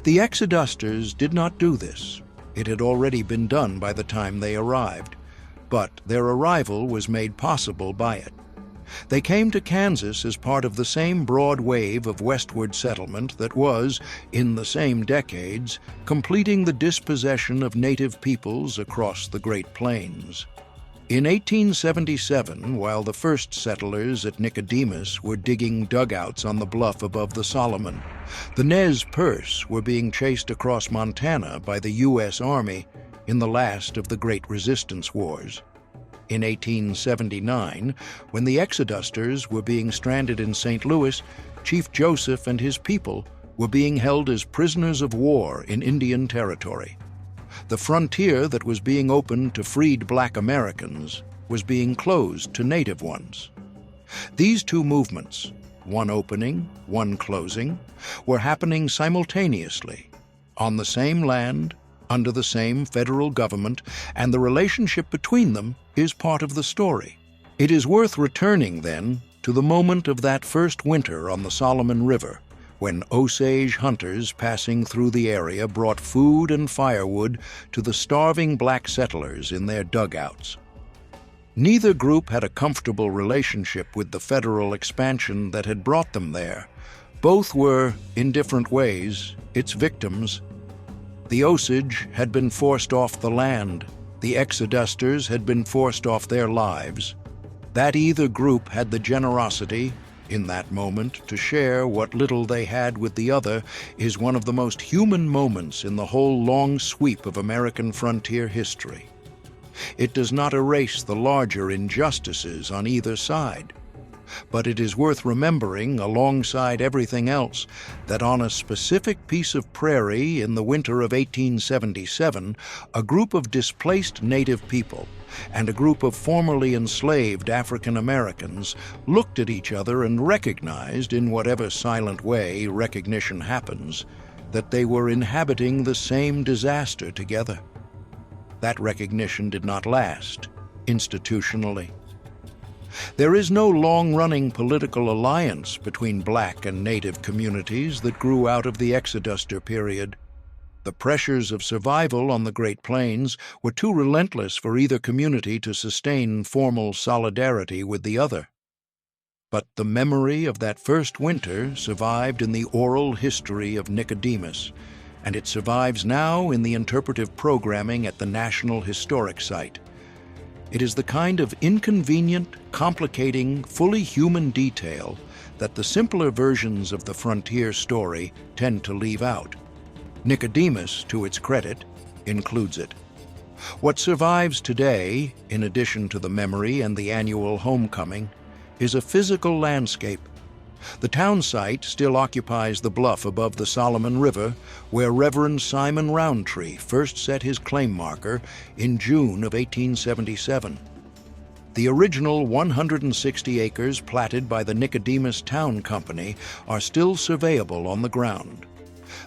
The Exodusters did not do this. It had already been done by the time they arrived, but their arrival was made possible by it. They came to Kansas as part of the same broad wave of westward settlement that was, in the same decades, completing the dispossession of native peoples across the Great Plains. In 1877, while the first settlers at Nicodemus were digging dugouts on the bluff above the Solomon, the Nez Perce were being chased across Montana by the U.S. Army in the last of the Great Resistance Wars. In 1879, when the Exodusters were being stranded in St. Louis, Chief Joseph and his people were being held as prisoners of war in Indian Territory. The frontier that was being opened to freed black Americans was being closed to native ones. These two movements, one opening, one closing, were happening simultaneously, on the same land, under the same federal government, and the relationship between them is part of the story. It is worth returning, then, to the moment of that first winter on the Solomon River, when Osage hunters passing through the area brought food and firewood to the starving black settlers in their dugouts. Neither group had a comfortable relationship with the federal expansion that had brought them there. Both were, in different ways, its victims. The Osage had been forced off the land. The Exodusters had been forced off their lives. That either group had the generosity, in that moment, to share what little they had with the other is one of the most human moments in the whole long sweep of American frontier history. It does not erase the larger injustices on either side, but it is worth remembering, alongside everything else, that on a specific piece of prairie in the winter of 1877, a group of displaced native people and a group of formerly enslaved African Americans looked at each other and recognized, in whatever silent way recognition happens, that they were inhabiting the same disaster together. That recognition did not last, institutionally. There is no long-running political alliance between black and native communities that grew out of the Exoduster period. The pressures of survival on the Great Plains were too relentless for either community to sustain formal solidarity with the other. But the memory of that first winter survived in the oral history of Nicodemus, and it survives now in the interpretive programming at the National Historic Site. It is the kind of inconvenient, complicating, fully human detail that the simpler versions of the frontier story tend to leave out. Nicodemus, to its credit, includes it. What survives today, in addition to the memory and the annual homecoming, is a physical landscape. The town site still occupies the bluff above the Solomon River, where Reverend Simon Roundtree first set his claim marker in June of 1877. The original 160 acres platted by the Nicodemus Town Company are still surveyable on the ground.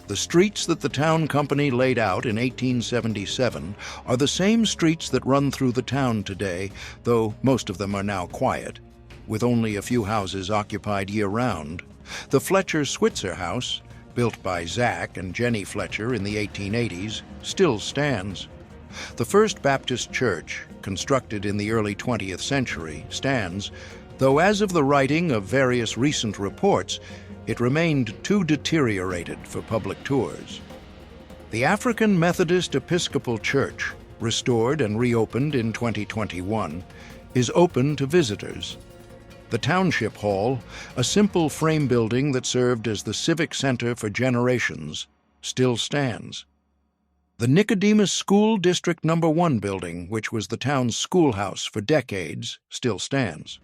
The streets that the town company laid out in 1877 are the same streets that run through the town today, though most of them are now quiet, with only a few houses occupied year-round. The Fletcher Switzer House, built by Zach and Jenny Fletcher in the 1880s, still stands. The First Baptist Church, constructed in the early 20th century, stands, though as of the writing of various recent reports, it remained too deteriorated for public tours. The African Methodist Episcopal Church, restored and reopened in 2021, is open to visitors. The Township Hall, a simple frame building that served as the civic center for generations, still stands. The Nicodemus School District No. 1 building, which was the town's schoolhouse for decades, still stands.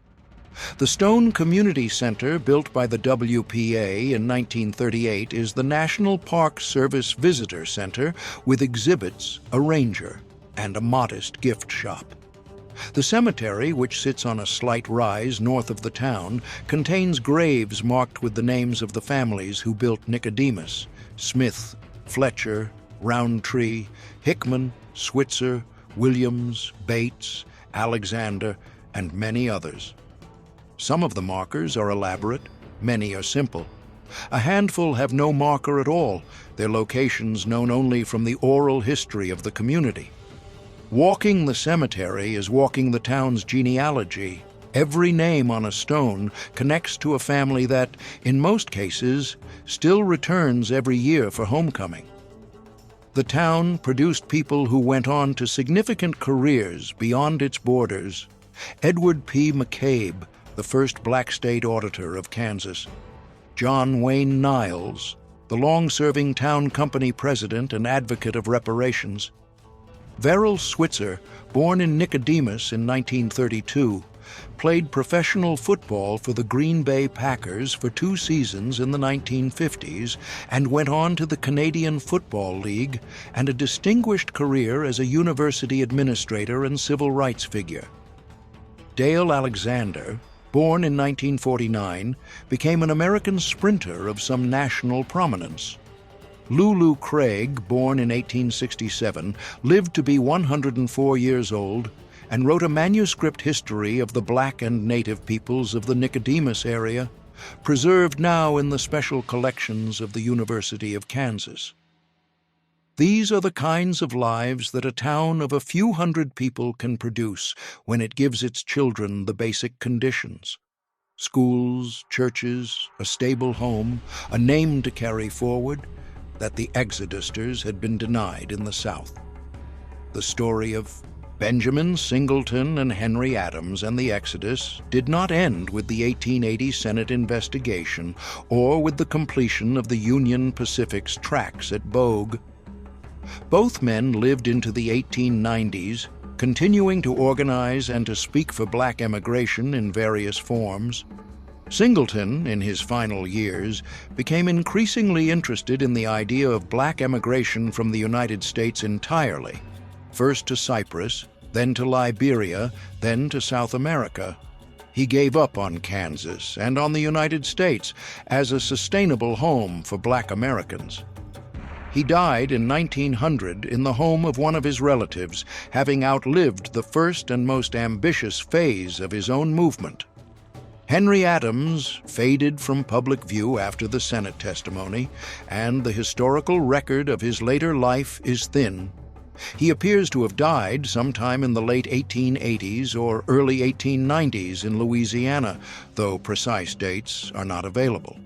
The Stone Community Center, built by the WPA in 1938, is the National Park Service Visitor Center with exhibits, a ranger, and a modest gift shop. The cemetery, which sits on a slight rise north of the town, contains graves marked with the names of the families who built Nicodemus: Smith, Fletcher, Roundtree, Hickman, Switzer, Williams, Bates, Alexander, and many others. Some of the markers are elaborate, many are simple. A handful have no marker at all, their locations known only from the oral history of the community. Walking the cemetery is walking the town's genealogy. Every name on a stone connects to a family that, in most cases, still returns every year for homecoming. The town produced people who went on to significant careers beyond its borders. Edward P. McCabe, the first black state auditor of Kansas. John Wayne Niles, the long-serving town company president and advocate of reparations. Verrill Switzer, born in Nicodemus in 1932, played professional football for the Green Bay Packers for 2 seasons in the 1950s, and went on to the Canadian Football League and a distinguished career as a university administrator and civil rights figure. Dale Alexander, born in 1949, became an American sprinter of some national prominence. Lulu Craig, born in 1867, lived to be 104 years old and wrote a manuscript history of the black and native peoples of the Nicodemus area, preserved now in the special collections of the University of Kansas. These are the kinds of lives that a town of a few hundred people can produce when it gives its children the basic conditions: schools, churches, a stable home, a name to carry forward, that the Exodusters had been denied in the South. The story of Benjamin Singleton and Henry Adams and the Exodus did not end with the 1880 Senate investigation or with the completion of the Union Pacific's tracks at Bogue. Both men lived into the 1890s, continuing to organize and to speak for black emigration in various forms. Singleton, in his final years, became increasingly interested in the idea of black emigration from the United States entirely, first to Cyprus, then to Liberia, then to South America. He gave up on Kansas and on the United States as a sustainable home for black Americans. He died in 1900 in the home of one of his relatives, having outlived the first and most ambitious phase of his own movement. Henry Adams faded from public view after the Senate testimony, and the historical record of his later life is thin. He appears to have died sometime in the late 1880s or early 1890s in Louisiana, though precise dates are not available.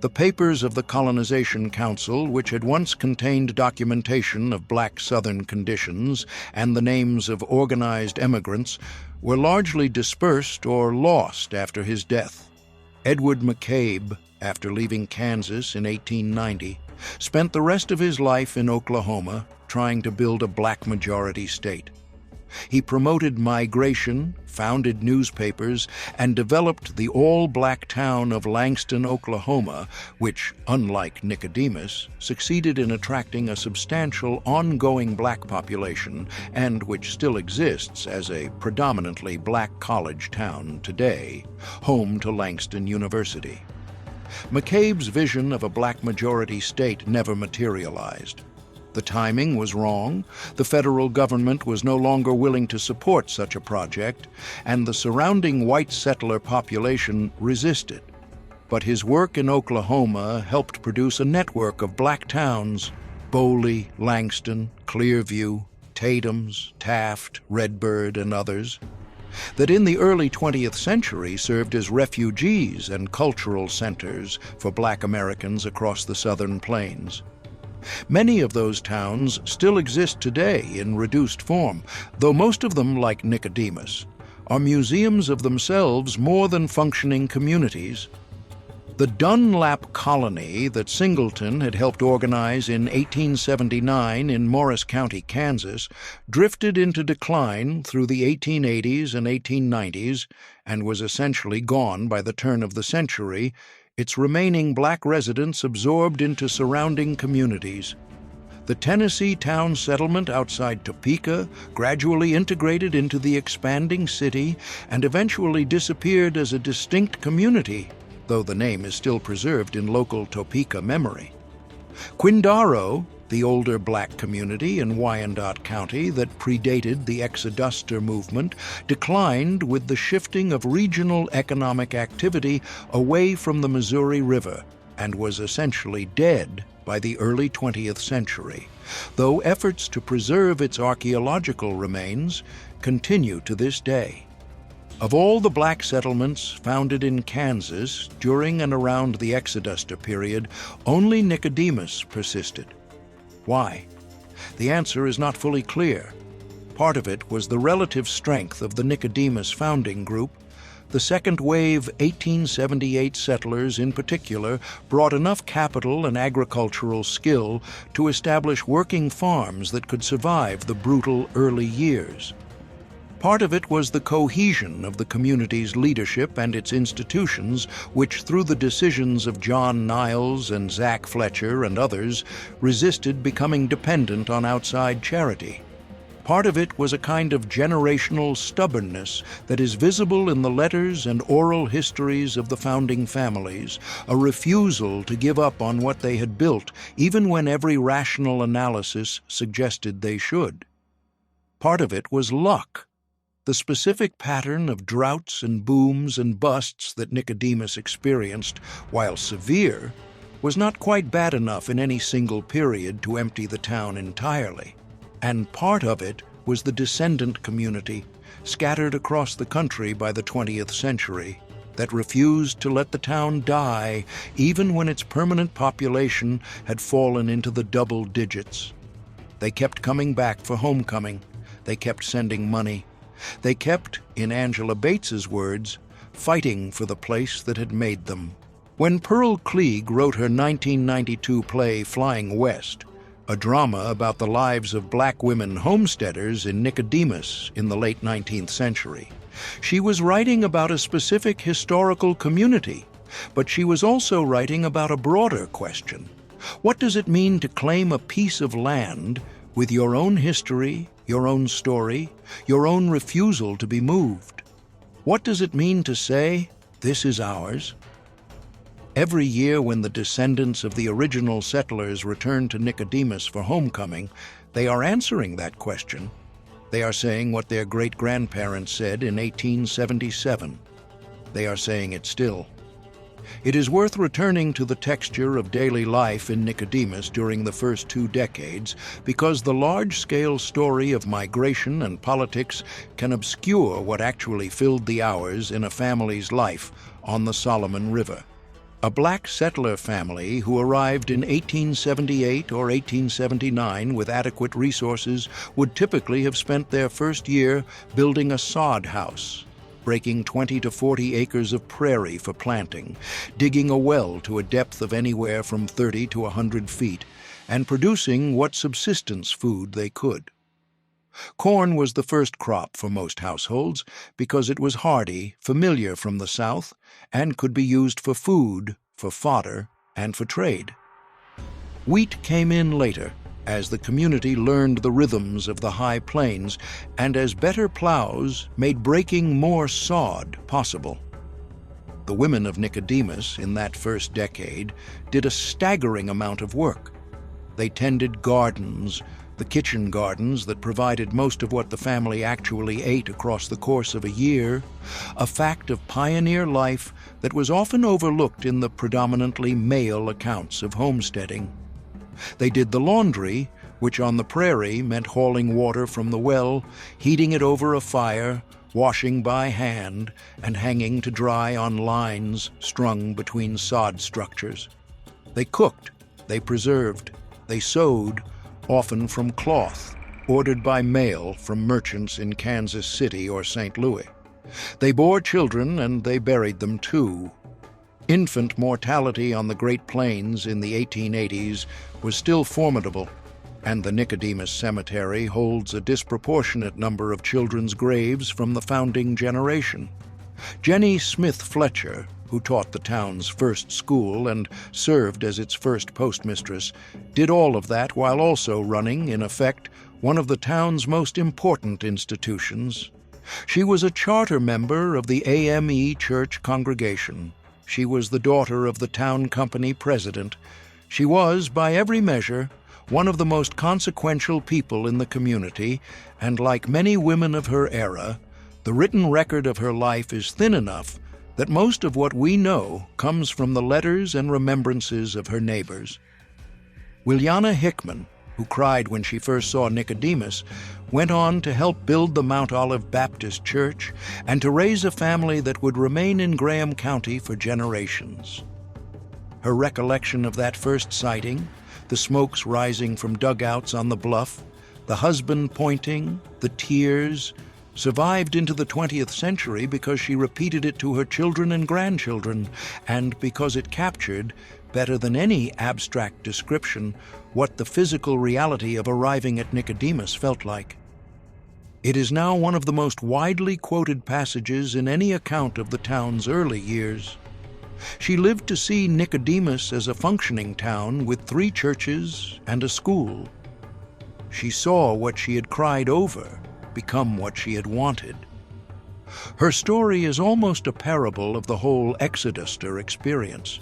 The papers of the Colonization Council, which had once contained documentation of black Southern conditions and the names of organized emigrants, were largely dispersed or lost after his death. Edward McCabe, after leaving Kansas in 1890, spent the rest of his life in Oklahoma trying to build a black majority state. He promoted migration, founded newspapers, and developed the all-black town of Langston, Oklahoma, which, unlike Nicodemus, succeeded in attracting a substantial ongoing black population and which still exists as a predominantly black college town today, home to Langston University. McCabe's vision of a black majority state never materialized. The timing was wrong, the federal government was no longer willing to support such a project, and the surrounding white settler population resisted. But his work in Oklahoma helped produce a network of black towns: Boley, Langston, Clearview, Tatum's, Taft, Redbird, and others, that in the early 20th century served as refugees and cultural centers for black Americans across the Southern Plains. Many of those towns still exist today in reduced form, though most of them, like Nicodemus, are museums of themselves more than functioning communities. The Dunlap Colony that Singleton had helped organize in 1879 in Morris County, Kansas, drifted into decline through the 1880s and 1890s and was essentially gone by the turn of the century, its remaining black residents absorbed into surrounding communities. The Tennessee town settlement outside Topeka gradually integrated into the expanding city and eventually disappeared as a distinct community, though the name is still preserved in local Topeka memory. Quindaro, the older black community in Wyandotte County that predated the Exoduster movement, declined with the shifting of regional economic activity away from the Missouri River and was essentially dead by the early 20th century, though efforts to preserve its archaeological remains continue to this day. Of all the black settlements founded in Kansas during and around the Exoduster period, only Nicodemus persisted. Why? The answer is not fully clear. Part of it was the relative strength of the Nicodemus founding group. The second wave 1878 settlers in particular brought enough capital and agricultural skill to establish working farms that could survive the brutal early years. Part of it was the cohesion of the community's leadership and its institutions, which, through the decisions of John Niles and Zach Fletcher and others, resisted becoming dependent on outside charity. Part of it was a kind of generational stubbornness that is visible in the letters and oral histories of the founding families, a refusal to give up on what they had built, even when every rational analysis suggested they should. Part of it was luck. The specific pattern of droughts and booms and busts that Nicodemus experienced, while severe, was not quite bad enough in any single period to empty the town entirely. And part of it was the descendant community, scattered across the country by the 20th century, that refused to let the town die, even when its permanent population had fallen into the double digits. They kept coming back for homecoming. They kept sending money. They kept, in Angela Bates's words, fighting for the place that had made them. When Pearl Klieg wrote her 1992 play Flying West, a drama about the lives of black women homesteaders in Nicodemus in the late 19th century, she was writing about a specific historical community, but she was also writing about a broader question. What does it mean to claim a piece of land with your own history, your own story, your own refusal to be moved? What does it mean to say, "This is ours"? Every year when the descendants of the original settlers return to Nicodemus for homecoming, they are answering that question. They are saying what their great-grandparents said in 1877. They are saying it still. It is worth returning to the texture of daily life in Nicodemus during the first 2 decades, because the large-scale story of migration and politics can obscure what actually filled the hours in a family's life on the Solomon River. A black settler family who arrived in 1878 or 1879 with adequate resources would typically have spent their first year building a sod house, breaking 20 to 40 acres of prairie for planting, digging a well to a depth of anywhere from 30 to 100 feet, and producing what subsistence food they could. Corn was the first crop for most households because it was hardy, familiar from the south, and could be used for food, for fodder, and for trade. Wheat came in later, as the community learned the rhythms of the high plains and as better plows made breaking more sod possible. The women of Nicodemus in that first decade did a staggering amount of work. They tended gardens, the kitchen gardens that provided most of what the family actually ate across the course of a year, a fact of pioneer life that was often overlooked in the predominantly male accounts of homesteading. They did the laundry, which on the prairie meant hauling water from the well, heating it over a fire, washing by hand, and hanging to dry on lines strung between sod structures. They cooked, they preserved, they sewed, often from cloth, ordered by mail from merchants in Kansas City or St. Louis. They bore children and they buried them too. Infant mortality on the Great Plains in the 1880s was still formidable, and the Nicodemus Cemetery holds a disproportionate number of children's graves from the founding generation. Jenny Smith Fletcher, who taught the town's first school and served as its first postmistress, did all of that while also running, in effect, one of the town's most important institutions. She was a charter member of the AME Church congregation. She was the daughter of the town company president. She was, by every measure, one of the most consequential people in the community, and like many women of her era, the written record of her life is thin enough that most of what we know comes from the letters and remembrances of her neighbors. Williana Hickman, who cried when she first saw Nicodemus, went on to help build the Mount Olive Baptist Church and to raise a family that would remain in Graham County for generations. Her recollection of that first sighting, the smokes rising from dugouts on the bluff, the husband pointing, the tears, survived into the 20th century because she repeated it to her children and grandchildren, and because it captured, better than any abstract description, what the physical reality of arriving at Nicodemus felt like. It is now one of the most widely quoted passages in any account of the town's early years. She lived to see Nicodemus as a functioning town with 3 churches and a school. She saw what she had cried over become what she had wanted. Her story is almost a parable of the whole Exoduster experience.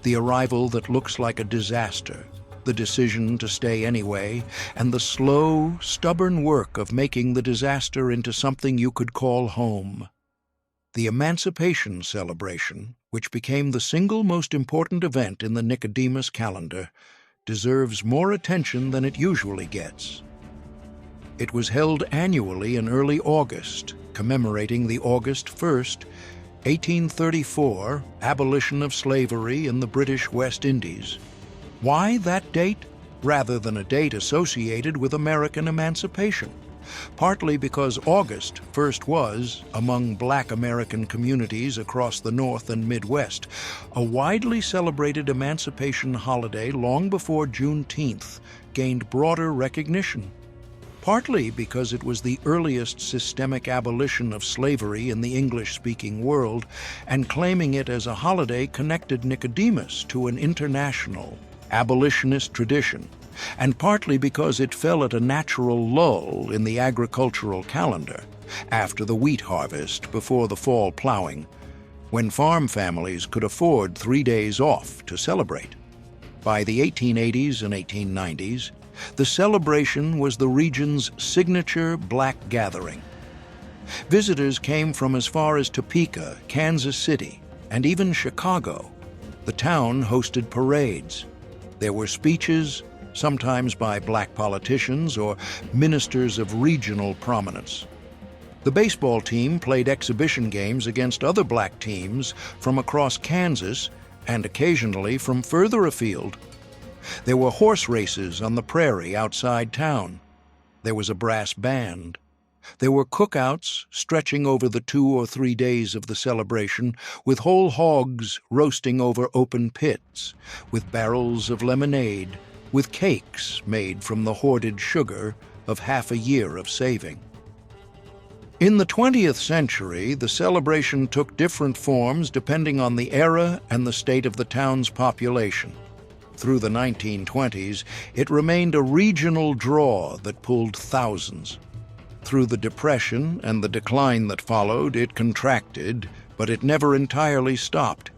The arrival that looks like a disaster, the decision to stay anyway, and the slow, stubborn work of making the disaster into something you could call home. The Emancipation celebration, which became the single most important event in the Nicodemus calendar, deserves more attention than it usually gets. It was held annually in early August, commemorating the August 1st, 1834 abolition of slavery in the British West Indies. Why that date, rather than a date associated with American emancipation? Partly because August first was, among Black American communities across the North and Midwest, a widely celebrated emancipation holiday long before Juneteenth gained broader recognition. Partly because it was the earliest systemic abolition of slavery in the English-speaking world, and claiming it as a holiday connected Nicodemus to an international abolitionist tradition, and partly because it fell at a natural lull in the agricultural calendar, after the wheat harvest before the fall plowing, when farm families could afford 3 days off to celebrate. By the 1880s and 1890s, the celebration was the region's signature black gathering. Visitors came from as far as Topeka, Kansas City, and even Chicago. The town hosted parades. There were speeches, sometimes by black politicians or ministers of regional prominence. The baseball team played exhibition games against other black teams from across Kansas and occasionally from further afield. There were horse races on the prairie outside town. There was a brass band. There were cookouts stretching over the 2 or 3 days of the celebration, with whole hogs roasting over open pits, with barrels of lemonade, with cakes made from the hoarded sugar of half a year of saving. In the 20th century, the celebration took different forms depending on the era and the state of the town's population. Through the 1920s, it remained a regional draw that pulled thousands. Through the Depression and the decline that followed, it contracted, but it never entirely stopped.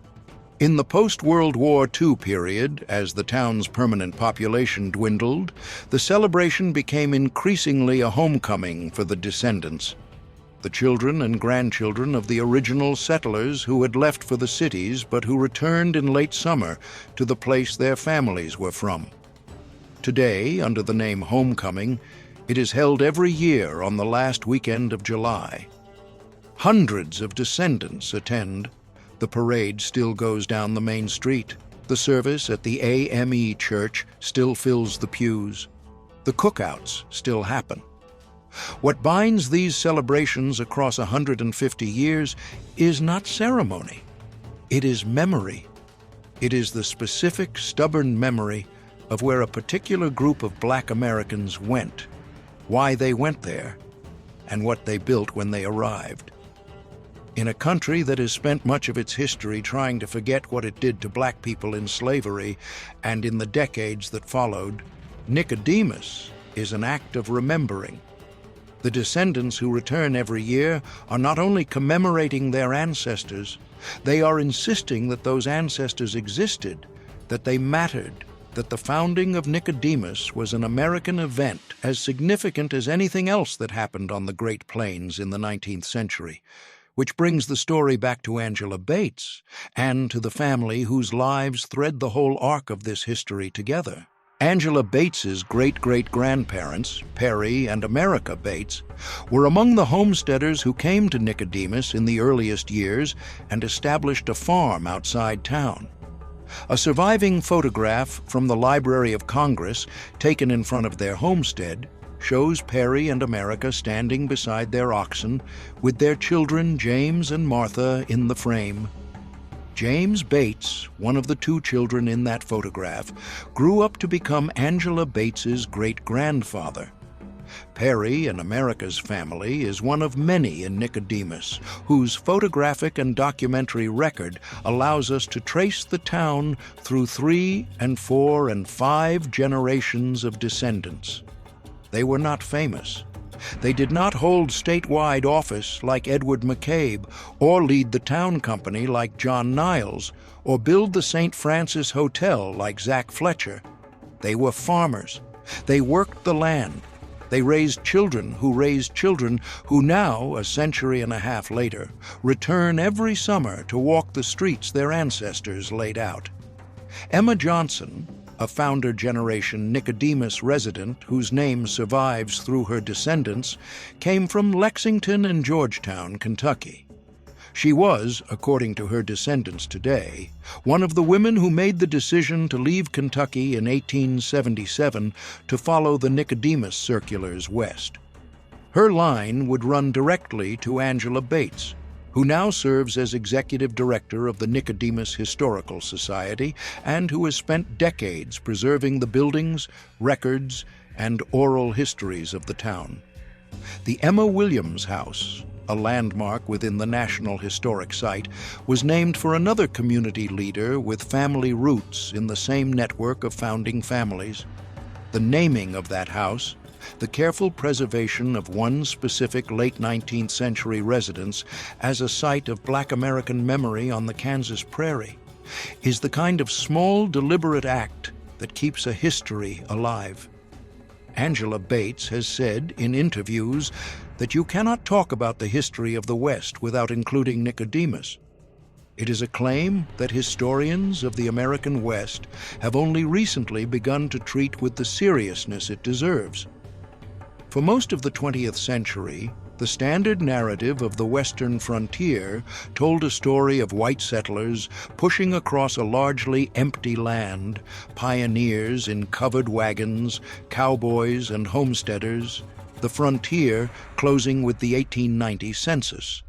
In the post-World War II period, as the town's permanent population dwindled, the celebration became increasingly a homecoming for the descendants. The children and grandchildren of the original settlers who had left for the cities but who returned in late summer to the place their families were from. Today, under the name Homecoming, it is held every year on the last weekend of July. Hundreds of descendants attend. The parade still goes down the main street. The service at the AME Church still fills the pews. The cookouts still happen. What binds these celebrations across 150 years is not ceremony. It is memory. It is the specific, stubborn memory of where a particular group of Black Americans went, why they went there, and what they built when they arrived. In a country that has spent much of its history trying to forget what it did to black people in slavery and in the decades that followed, Nicodemus is an act of remembering. The descendants who return every year are not only commemorating their ancestors, they are insisting that those ancestors existed, that they mattered, that the founding of Nicodemus was an American event as significant as anything else that happened on the Great Plains in the 19th century, which brings the story back to Angela Bates and to the family whose lives thread the whole arc of this history together. Angela Bates's great-great-grandparents, Perry and America Bates, were among the homesteaders who came to Nicodemus in the earliest years and established a farm outside town. A surviving photograph from the Library of Congress, taken in front of their homestead, shows Perry and America standing beside their oxen, with their children James and Martha in the frame. James Bates, one of the 2 children in that photograph, grew up to become Angela Bates's great-grandfather. Perry in America's Family is one of many in Nicodemus, whose photographic and documentary record allows us to trace the town through 3 and 4 and 5 generations of descendants. They were not famous. They did not hold statewide office like Edward McCabe, or lead the town company like John Niles, or build the St. Francis Hotel like Zach Fletcher. They were farmers. They worked the land. They raised children who now, a century and a half later, return every summer to walk the streets their ancestors laid out. Emma Johnson, a founder-generation Nicodemus resident whose name survives through her descendants, came from Lexington and Georgetown, Kentucky. She was, according to her descendants today, one of the women who made the decision to leave Kentucky in 1877 to follow the Nicodemus circulars west. Her line would run directly to Angela Bates, who now serves as executive director of the Nicodemus Historical Society and who has spent decades preserving the buildings, records, and oral histories of the town. The Emma Williams House, a landmark within the National Historic Site, was named for another community leader with family roots in the same network of founding families. The naming of that house, the careful preservation of one specific late 19th century residence as a site of Black American memory on the Kansas prairie, is the kind of small, deliberate act that keeps a history alive. Angela Bates has said in interviews that you cannot talk about the history of the West without including Nicodemus. It is a claim that historians of the American West have only recently begun to treat with the seriousness it deserves. For most of the 20th century, the standard narrative of the Western frontier told a story of white settlers pushing across a largely empty land, pioneers in covered wagons, cowboys and homesteaders, the frontier closing with the 1890 census.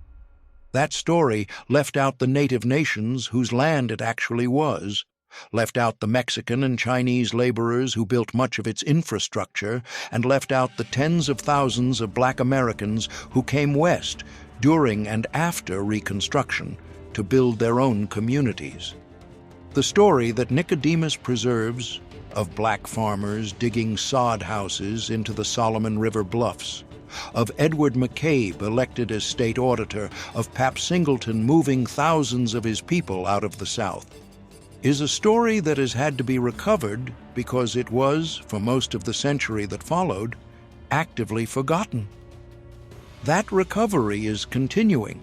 That story left out the native nations whose land it actually was, left out the Mexican and Chinese laborers who built much of its infrastructure, and left out the tens of thousands of Black Americans who came west during and after Reconstruction to build their own communities. The story that Nicodemus preserves of black farmers digging sod houses into the Solomon River bluffs, of Edward McCabe elected as state auditor, of Pap Singleton moving thousands of his people out of the South, is a story that has had to be recovered because it was, for most of the century that followed, actively forgotten. That recovery is continuing.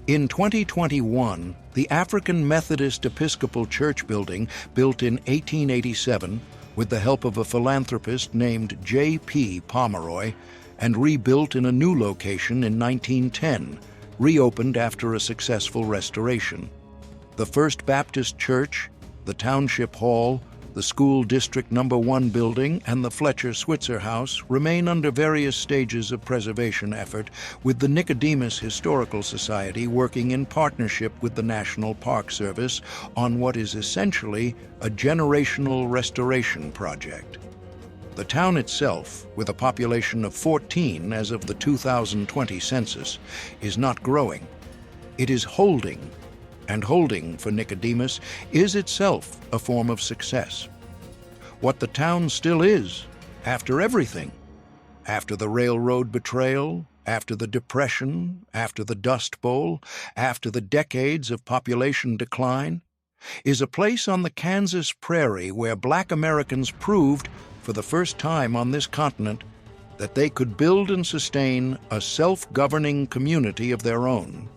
In 2021, the African Methodist Episcopal Church building, built in 1887 with the help of a philanthropist named J.P. Pomeroy, and rebuilt in a new location in 1910, reopened after a successful restoration. The First Baptist Church, the Township Hall, the School District No. 1 building, and the Fletcher Switzer House remain under various stages of preservation effort, with the Nicodemus Historical Society working in partnership with the National Park Service on what is essentially a generational restoration project. The town itself, with a population of 14 as of the 2020 census, is not growing. It is holding, and holding for Nicodemus is itself a form of success. What the town still is, after everything, after the railroad betrayal, after the Depression, after the Dust Bowl, after the decades of population decline, is a place on the Kansas prairie where Black Americans proved, for the first time on this continent, that they could build and sustain a self-governing community of their own.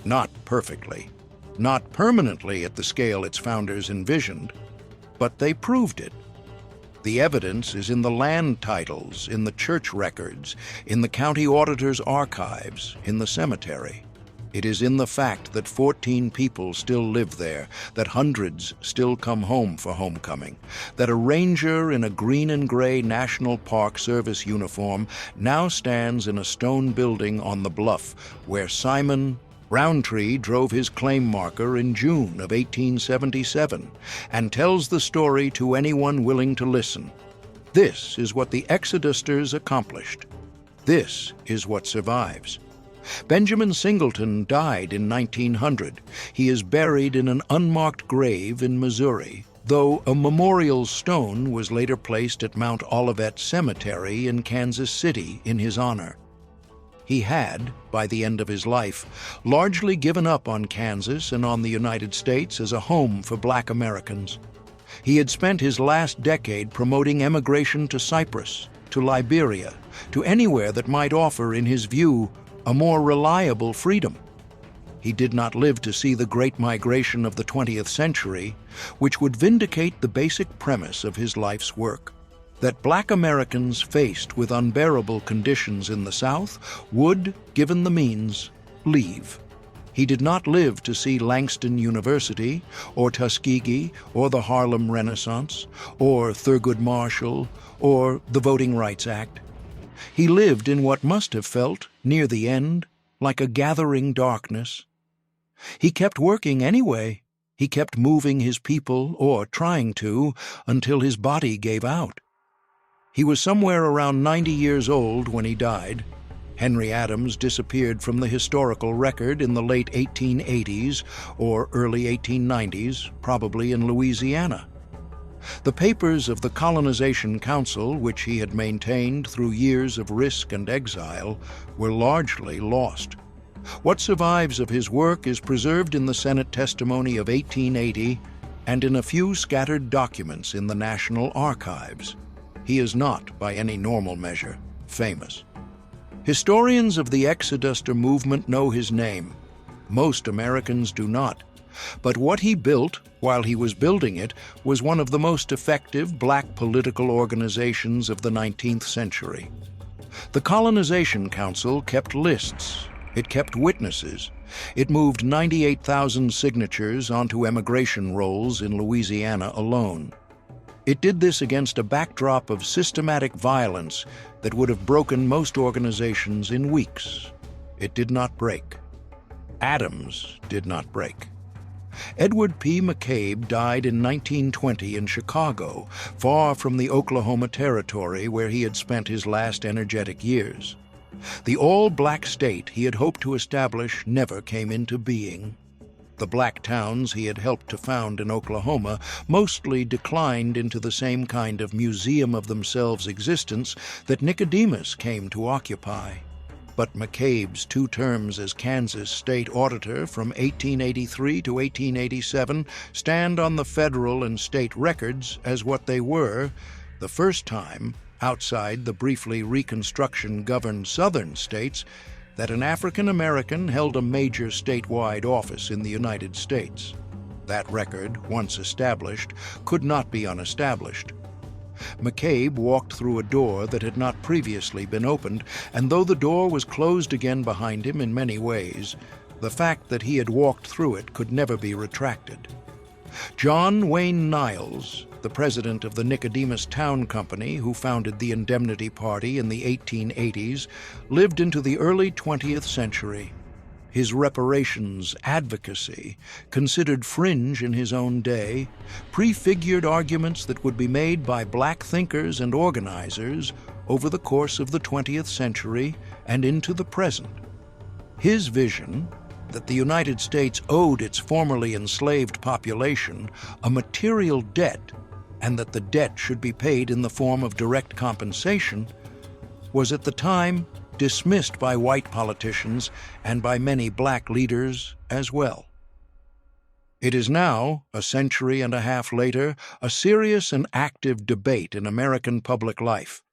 Not perfectly, not permanently at the scale its founders envisioned, but they proved it. The evidence is in the land titles, in the church records, in the county auditor's archives, in the cemetery. It is in the fact that 14 people still live there, that hundreds still come home for homecoming, that a ranger in a green and gray National Park Service uniform now stands in a stone building on the bluff where Simon Roundtree drove his claim marker in June of 1877 and tells the story to anyone willing to listen. This is what the Exodusters accomplished. This is what survives. Benjamin Singleton died in 1900. He is buried in an unmarked grave in Missouri, though a memorial stone was later placed at Mount Olivet Cemetery in Kansas City in his honor. He had, by the end of his life, largely given up on Kansas and on the United States as a home for Black Americans. He had spent his last decade promoting emigration to Cyprus, to Liberia, to anywhere that might offer, in his view, a more reliable freedom. He did not live to see the Great Migration of the 20th century, which would vindicate the basic premise of his life's work, that Black Americans faced with unbearable conditions in the South would, given the means, leave. He did not live to see Langston University, or Tuskegee, or the Harlem Renaissance, or Thurgood Marshall, or the Voting Rights Act. He lived in what must have felt, near the end, like a gathering darkness. He kept working anyway. He kept moving his people, or trying to, until his body gave out. He was somewhere around 90 years old when he died. Henry Adams disappeared from the historical record in the late 1880s or early 1890s, probably in Louisiana. The papers of the Colonization Council, which he had maintained through years of risk and exile, were largely lost. What survives of his work is preserved in the Senate testimony of 1880 and in a few scattered documents in the National Archives. He is not, by any normal measure, famous. Historians of the Exoduster movement know his name. Most Americans do not. But what he built, while he was building it, was one of the most effective Black political organizations of the 19th century. The Colonization Council kept lists. It kept witnesses. It moved 98,000 signatures onto emigration rolls in Louisiana alone. It did this against a backdrop of systematic violence that would have broken most organizations in weeks. It did not break. Adams did not break. Edward P. McCabe died in 1920 in Chicago, far from the Oklahoma Territory where he had spent his last energetic years. The all-black state he had hoped to establish never came into being. The black towns he had helped to found in Oklahoma mostly declined into the same kind of museum of themselves existence that Nicodemus came to occupy. But McCabe's 2 terms as Kansas state auditor from 1883 to 1887 stand on the federal and state records as what they were, the first time, outside the briefly Reconstruction-governed southern states, that an African American held a major statewide office in the United States. That record, once established, could not be unestablished. McCabe walked through a door that had not previously been opened, and though the door was closed again behind him in many ways, the fact that he had walked through it could never be retracted. John Wayne Niles, the president of the Nicodemus Town Company, who founded the Indemnity Party in the 1880s, lived into the early 20th century. His reparations advocacy, considered fringe in his own day, prefigured arguments that would be made by black thinkers and organizers over the course of the 20th century and into the present. His vision, that the United States owed its formerly enslaved population a material debt and that the debt should be paid in the form of direct compensation, was at the time dismissed by white politicians and by many black leaders as well. It is now, a century and a half later, a serious and active debate in American public life.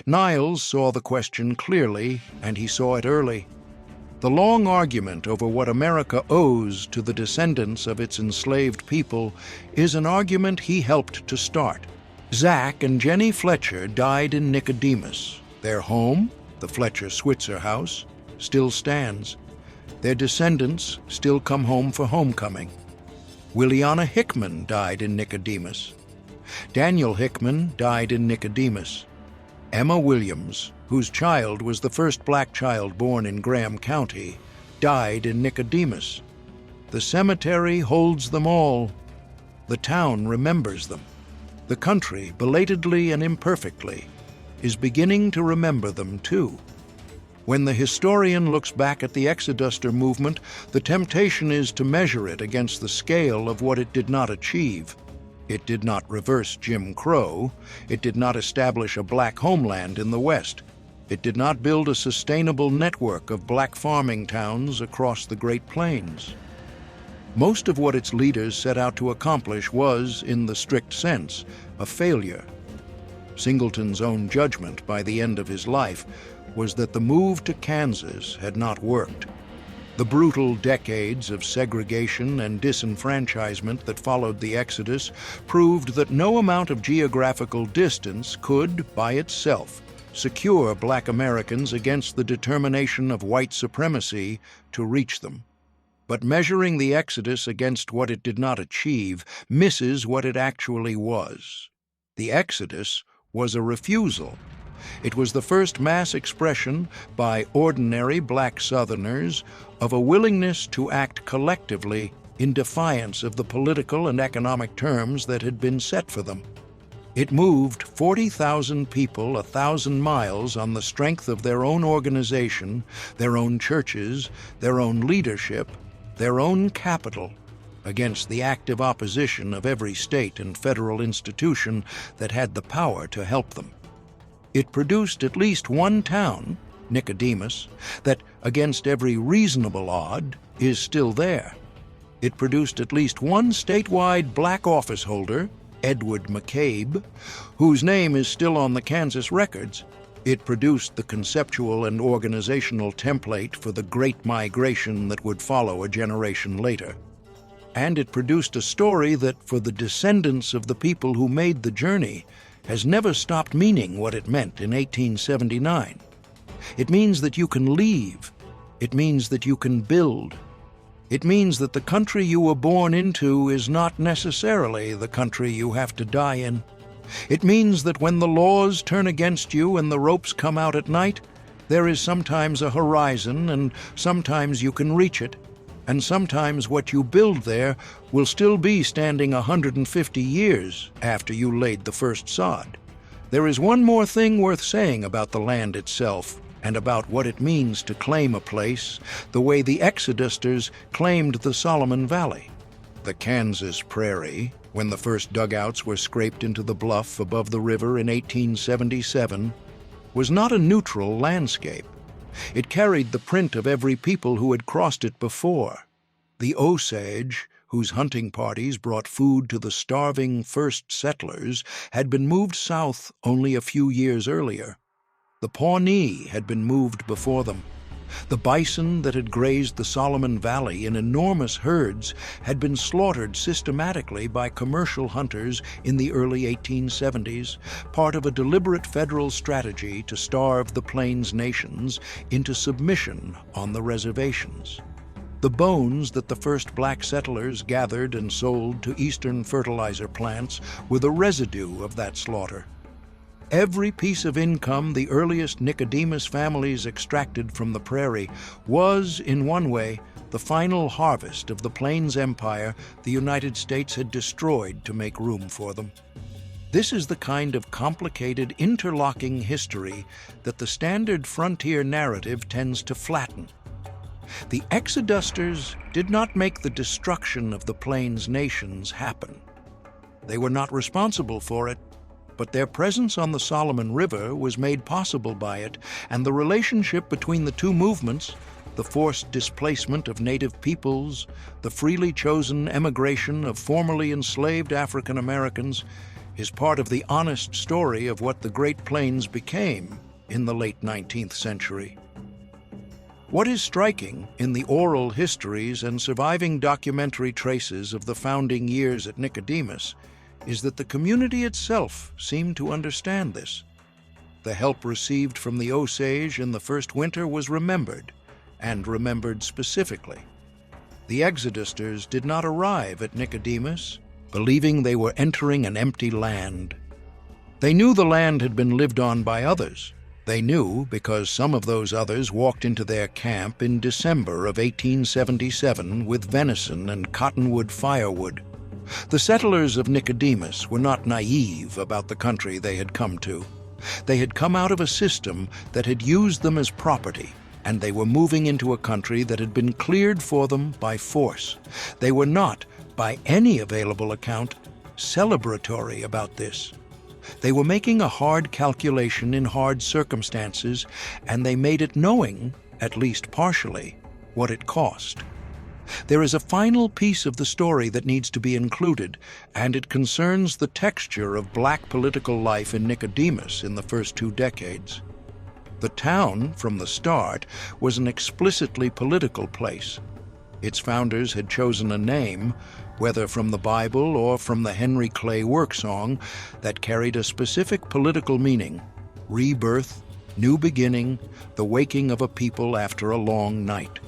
Niles saw the question clearly, and he saw it early. The long argument over what America owes to the descendants of its enslaved people is an argument he helped to start. Zach and Jenny Fletcher died in Nicodemus. Their home, the Fletcher Switzer House, still stands. Their descendants still come home for homecoming. Williana Hickman died in Nicodemus. Daniel Hickman died in Nicodemus. Emma Williams, whose child was the first black child born in Graham County, died in Nicodemus. The cemetery holds them all. The town remembers them. The country, belatedly and imperfectly, is beginning to remember them too. When the historian looks back at the Exoduster movement, the temptation is to measure it against the scale of what it did not achieve. It did not reverse Jim Crow. It did not establish a black homeland in the West. It did not build a sustainable network of black farming towns across the Great Plains. Most of what its leaders set out to accomplish was, in the strict sense, a failure. Singleton's own judgment by the end of his life was that the move to Kansas had not worked. The brutal decades of segregation and disenfranchisement that followed the Exodus proved that no amount of geographical distance could, by itself, secure black Americans against the determination of white supremacy to reach them. But measuring the Exodus against what it did not achieve misses what it actually was. The Exodus was a refusal. It was the first mass expression by ordinary black Southerners of a willingness to act collectively in defiance of the political and economic terms that had been set for them. It moved 40,000 people 1,000 miles on the strength of their own organization, their own churches, their own leadership, their own capital, against the active opposition of every state and federal institution that had the power to help them. It produced at least one town, Nicodemus, that, against every reasonable odd, is still there. It produced at least one statewide black office holder, Edward McCabe, whose name is still on the Kansas records. It produced the conceptual and organizational template for the Great Migration that would follow a generation later. And it produced a story that, for the descendants of the people who made the journey, has never stopped meaning what it meant in 1879. It means that you can leave. It means that you can build. It means that the country you were born into is not necessarily the country you have to die in. It means that when the laws turn against you and the ropes come out at night, there is sometimes a horizon, and sometimes you can reach it, and sometimes what you build there will still be standing 150 years after you laid the first sod. There is one more thing worth saying about the land itself, and about what it means to claim a place the way the Exodusters claimed the Solomon Valley. The Kansas prairie, when the first dugouts were scraped into the bluff above the river in 1877, was not a neutral landscape. It carried the print of every people who had crossed it before. The Osage, whose hunting parties brought food to the starving first settlers, had been moved south only a few years earlier. The Pawnee had been moved before them. The bison that had grazed the Solomon Valley in enormous herds had been slaughtered systematically by commercial hunters in the early 1870s, part of a deliberate federal strategy to starve the Plains nations into submission on the reservations. The bones that the first black settlers gathered and sold to eastern fertilizer plants were the residue of that slaughter. Every piece of income the earliest Nicodemus families extracted from the prairie was, in one way, the final harvest of the Plains Empire the United States had destroyed to make room for them. This is the kind of complicated, interlocking history that the standard frontier narrative tends to flatten. The Exodusters did not make the destruction of the Plains nations happen. They were not responsible for it, but their presence on the Solomon River was made possible by it, and the relationship between the two movements, the forced displacement of native peoples, the freely chosen emigration of formerly enslaved African Americans, is part of the honest story of what the Great Plains became in the late 19th century. What is striking in the oral histories and surviving documentary traces of the founding years at Nicodemus is that the community itself seemed to understand this. The help received from the Osage in the first winter was remembered, and remembered specifically. The Exodusters did not arrive at Nicodemus believing they were entering an empty land. They knew the land had been lived on by others. They knew because some of those others walked into their camp in December of 1877 with venison and cottonwood firewood. The settlers of Nicodemus were not naive about the country they had come to. They had come out of a system that had used them as property, and they were moving into a country that had been cleared for them by force. They were not, by any available account, celebratory about this. They were making a hard calculation in hard circumstances, and they made it knowing, at least partially, what it cost. There is a final piece of the story that needs to be included, and it concerns the texture of black political life in Nicodemus in the first 2 decades. The town, from the start, was an explicitly political place. Its founders had chosen a name, whether from the Bible or from the Henry Clay work song, that carried a specific political meaning: rebirth, new beginning, the waking of a people after a long night.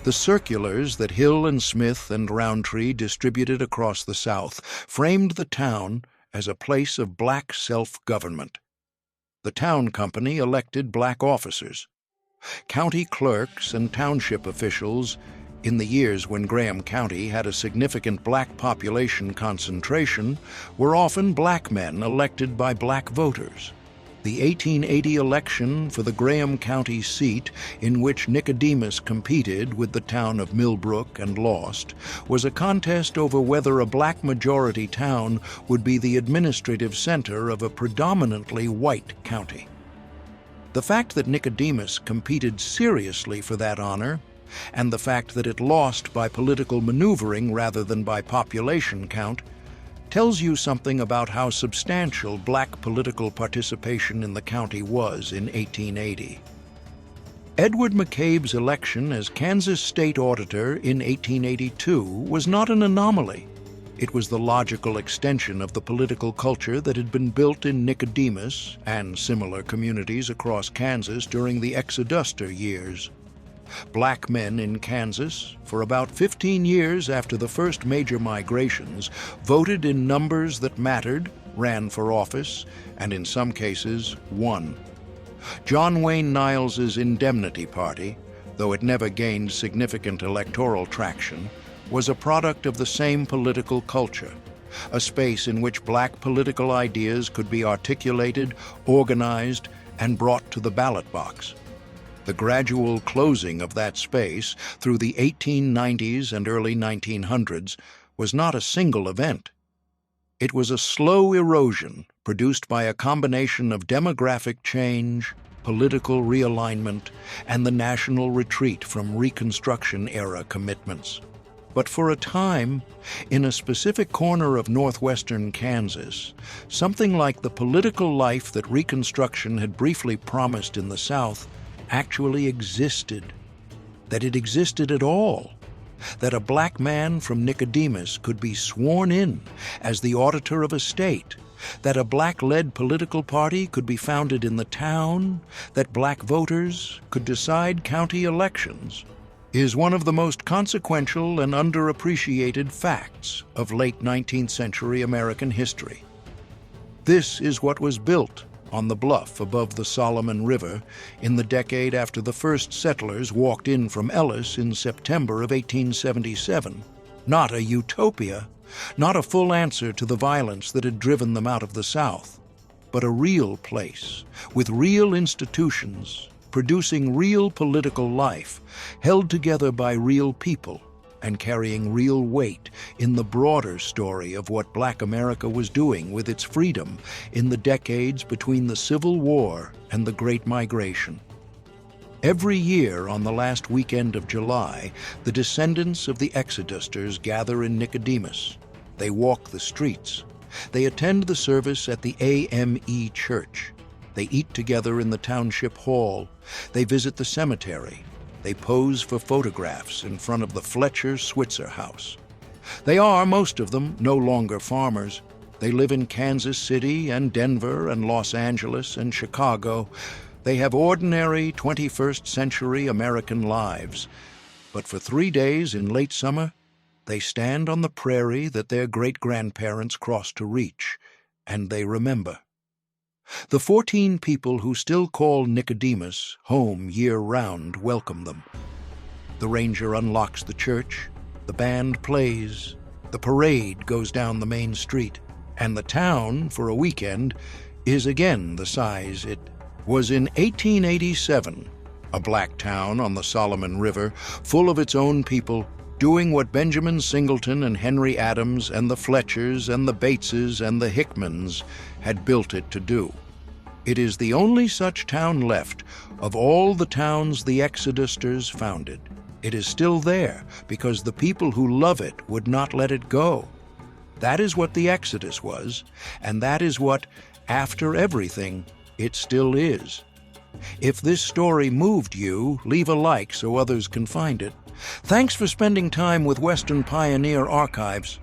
The circulars that Hill and Smith and Roundtree distributed across the South framed the town as a place of black self-government. The town company elected black officers. County clerks and township officials, in the years when Graham County had a significant black population concentration, were often black men elected by black voters. The 1880 election for the Graham County seat, in which Nicodemus competed with the town of Millbrook and lost, was a contest over whether a black-majority town would be the administrative center of a predominantly white county. The fact that Nicodemus competed seriously for that honor, and the fact that it lost by political maneuvering rather than by population count, tells you something about how substantial black political participation in the county was in 1880. Edward McCabe's election as Kansas State Auditor in 1882 was not an anomaly. It was the logical extension of the political culture that had been built in Nicodemus and similar communities across Kansas during the Exoduster years. Black men in Kansas, for about 15 years after the first major migrations, voted in numbers that mattered, ran for office, and in some cases won. John Wayne Niles's Indemnity Party, though it never gained significant electoral traction, was a product of the same political culture, a space in which black political ideas could be articulated, organized, and brought to the ballot box. The gradual closing of that space through the 1890s and early 1900s was not a single event. It was a slow erosion produced by a combination of demographic change, political realignment, and the national retreat from Reconstruction-era commitments. But for a time, in a specific corner of northwestern Kansas, something like the political life that Reconstruction had briefly promised in the South actually existed, that it existed at all, that a black man from Nicodemus could be sworn in as the auditor of a state, that a black-led political party could be founded in the town, that black voters could decide county elections, is one of the most consequential and underappreciated facts of late 19th century American history. This is what was built on the bluff above the Solomon River in the decade after the first settlers walked in from Ellis in September of 1877. Not a utopia, not a full answer to the violence that had driven them out of the South, but a real place with real institutions, producing real political life, held together by real people, and carrying real weight in the broader story of what Black America was doing with its freedom in the decades between the Civil War and the Great Migration. Every year on the last weekend of July, the descendants of the Exodusters gather in Nicodemus. They walk the streets. They attend the service at the AME Church. They eat together in the township hall. They visit the cemetery. They pose for photographs in front of the Fletcher Switzer House. They are, most of them, no longer farmers. They live in Kansas City and Denver and Los Angeles and Chicago. They have ordinary 21st century American lives. But for 3 days in late summer, they stand on the prairie that their great-grandparents crossed to reach, and they remember. The 14 people who still call Nicodemus home year-round welcome them. The ranger unlocks the church, the band plays, The parade goes down the main street, and the town, for a weekend, is again the size it was in 1887, a black town on the Solomon River, full of its own people, doing what Benjamin Singleton and Henry Adams and the Fletchers and the Bateses and the Hickmans had built it to do. It is the only such town left of all the towns the Exodusters founded. It is still there because the people who love it would not let it go. That is what the Exodus was, and that is what, after everything, it still is. If this story moved you, leave a like so others can find it. Thanks for spending time with Western Pioneer Archives.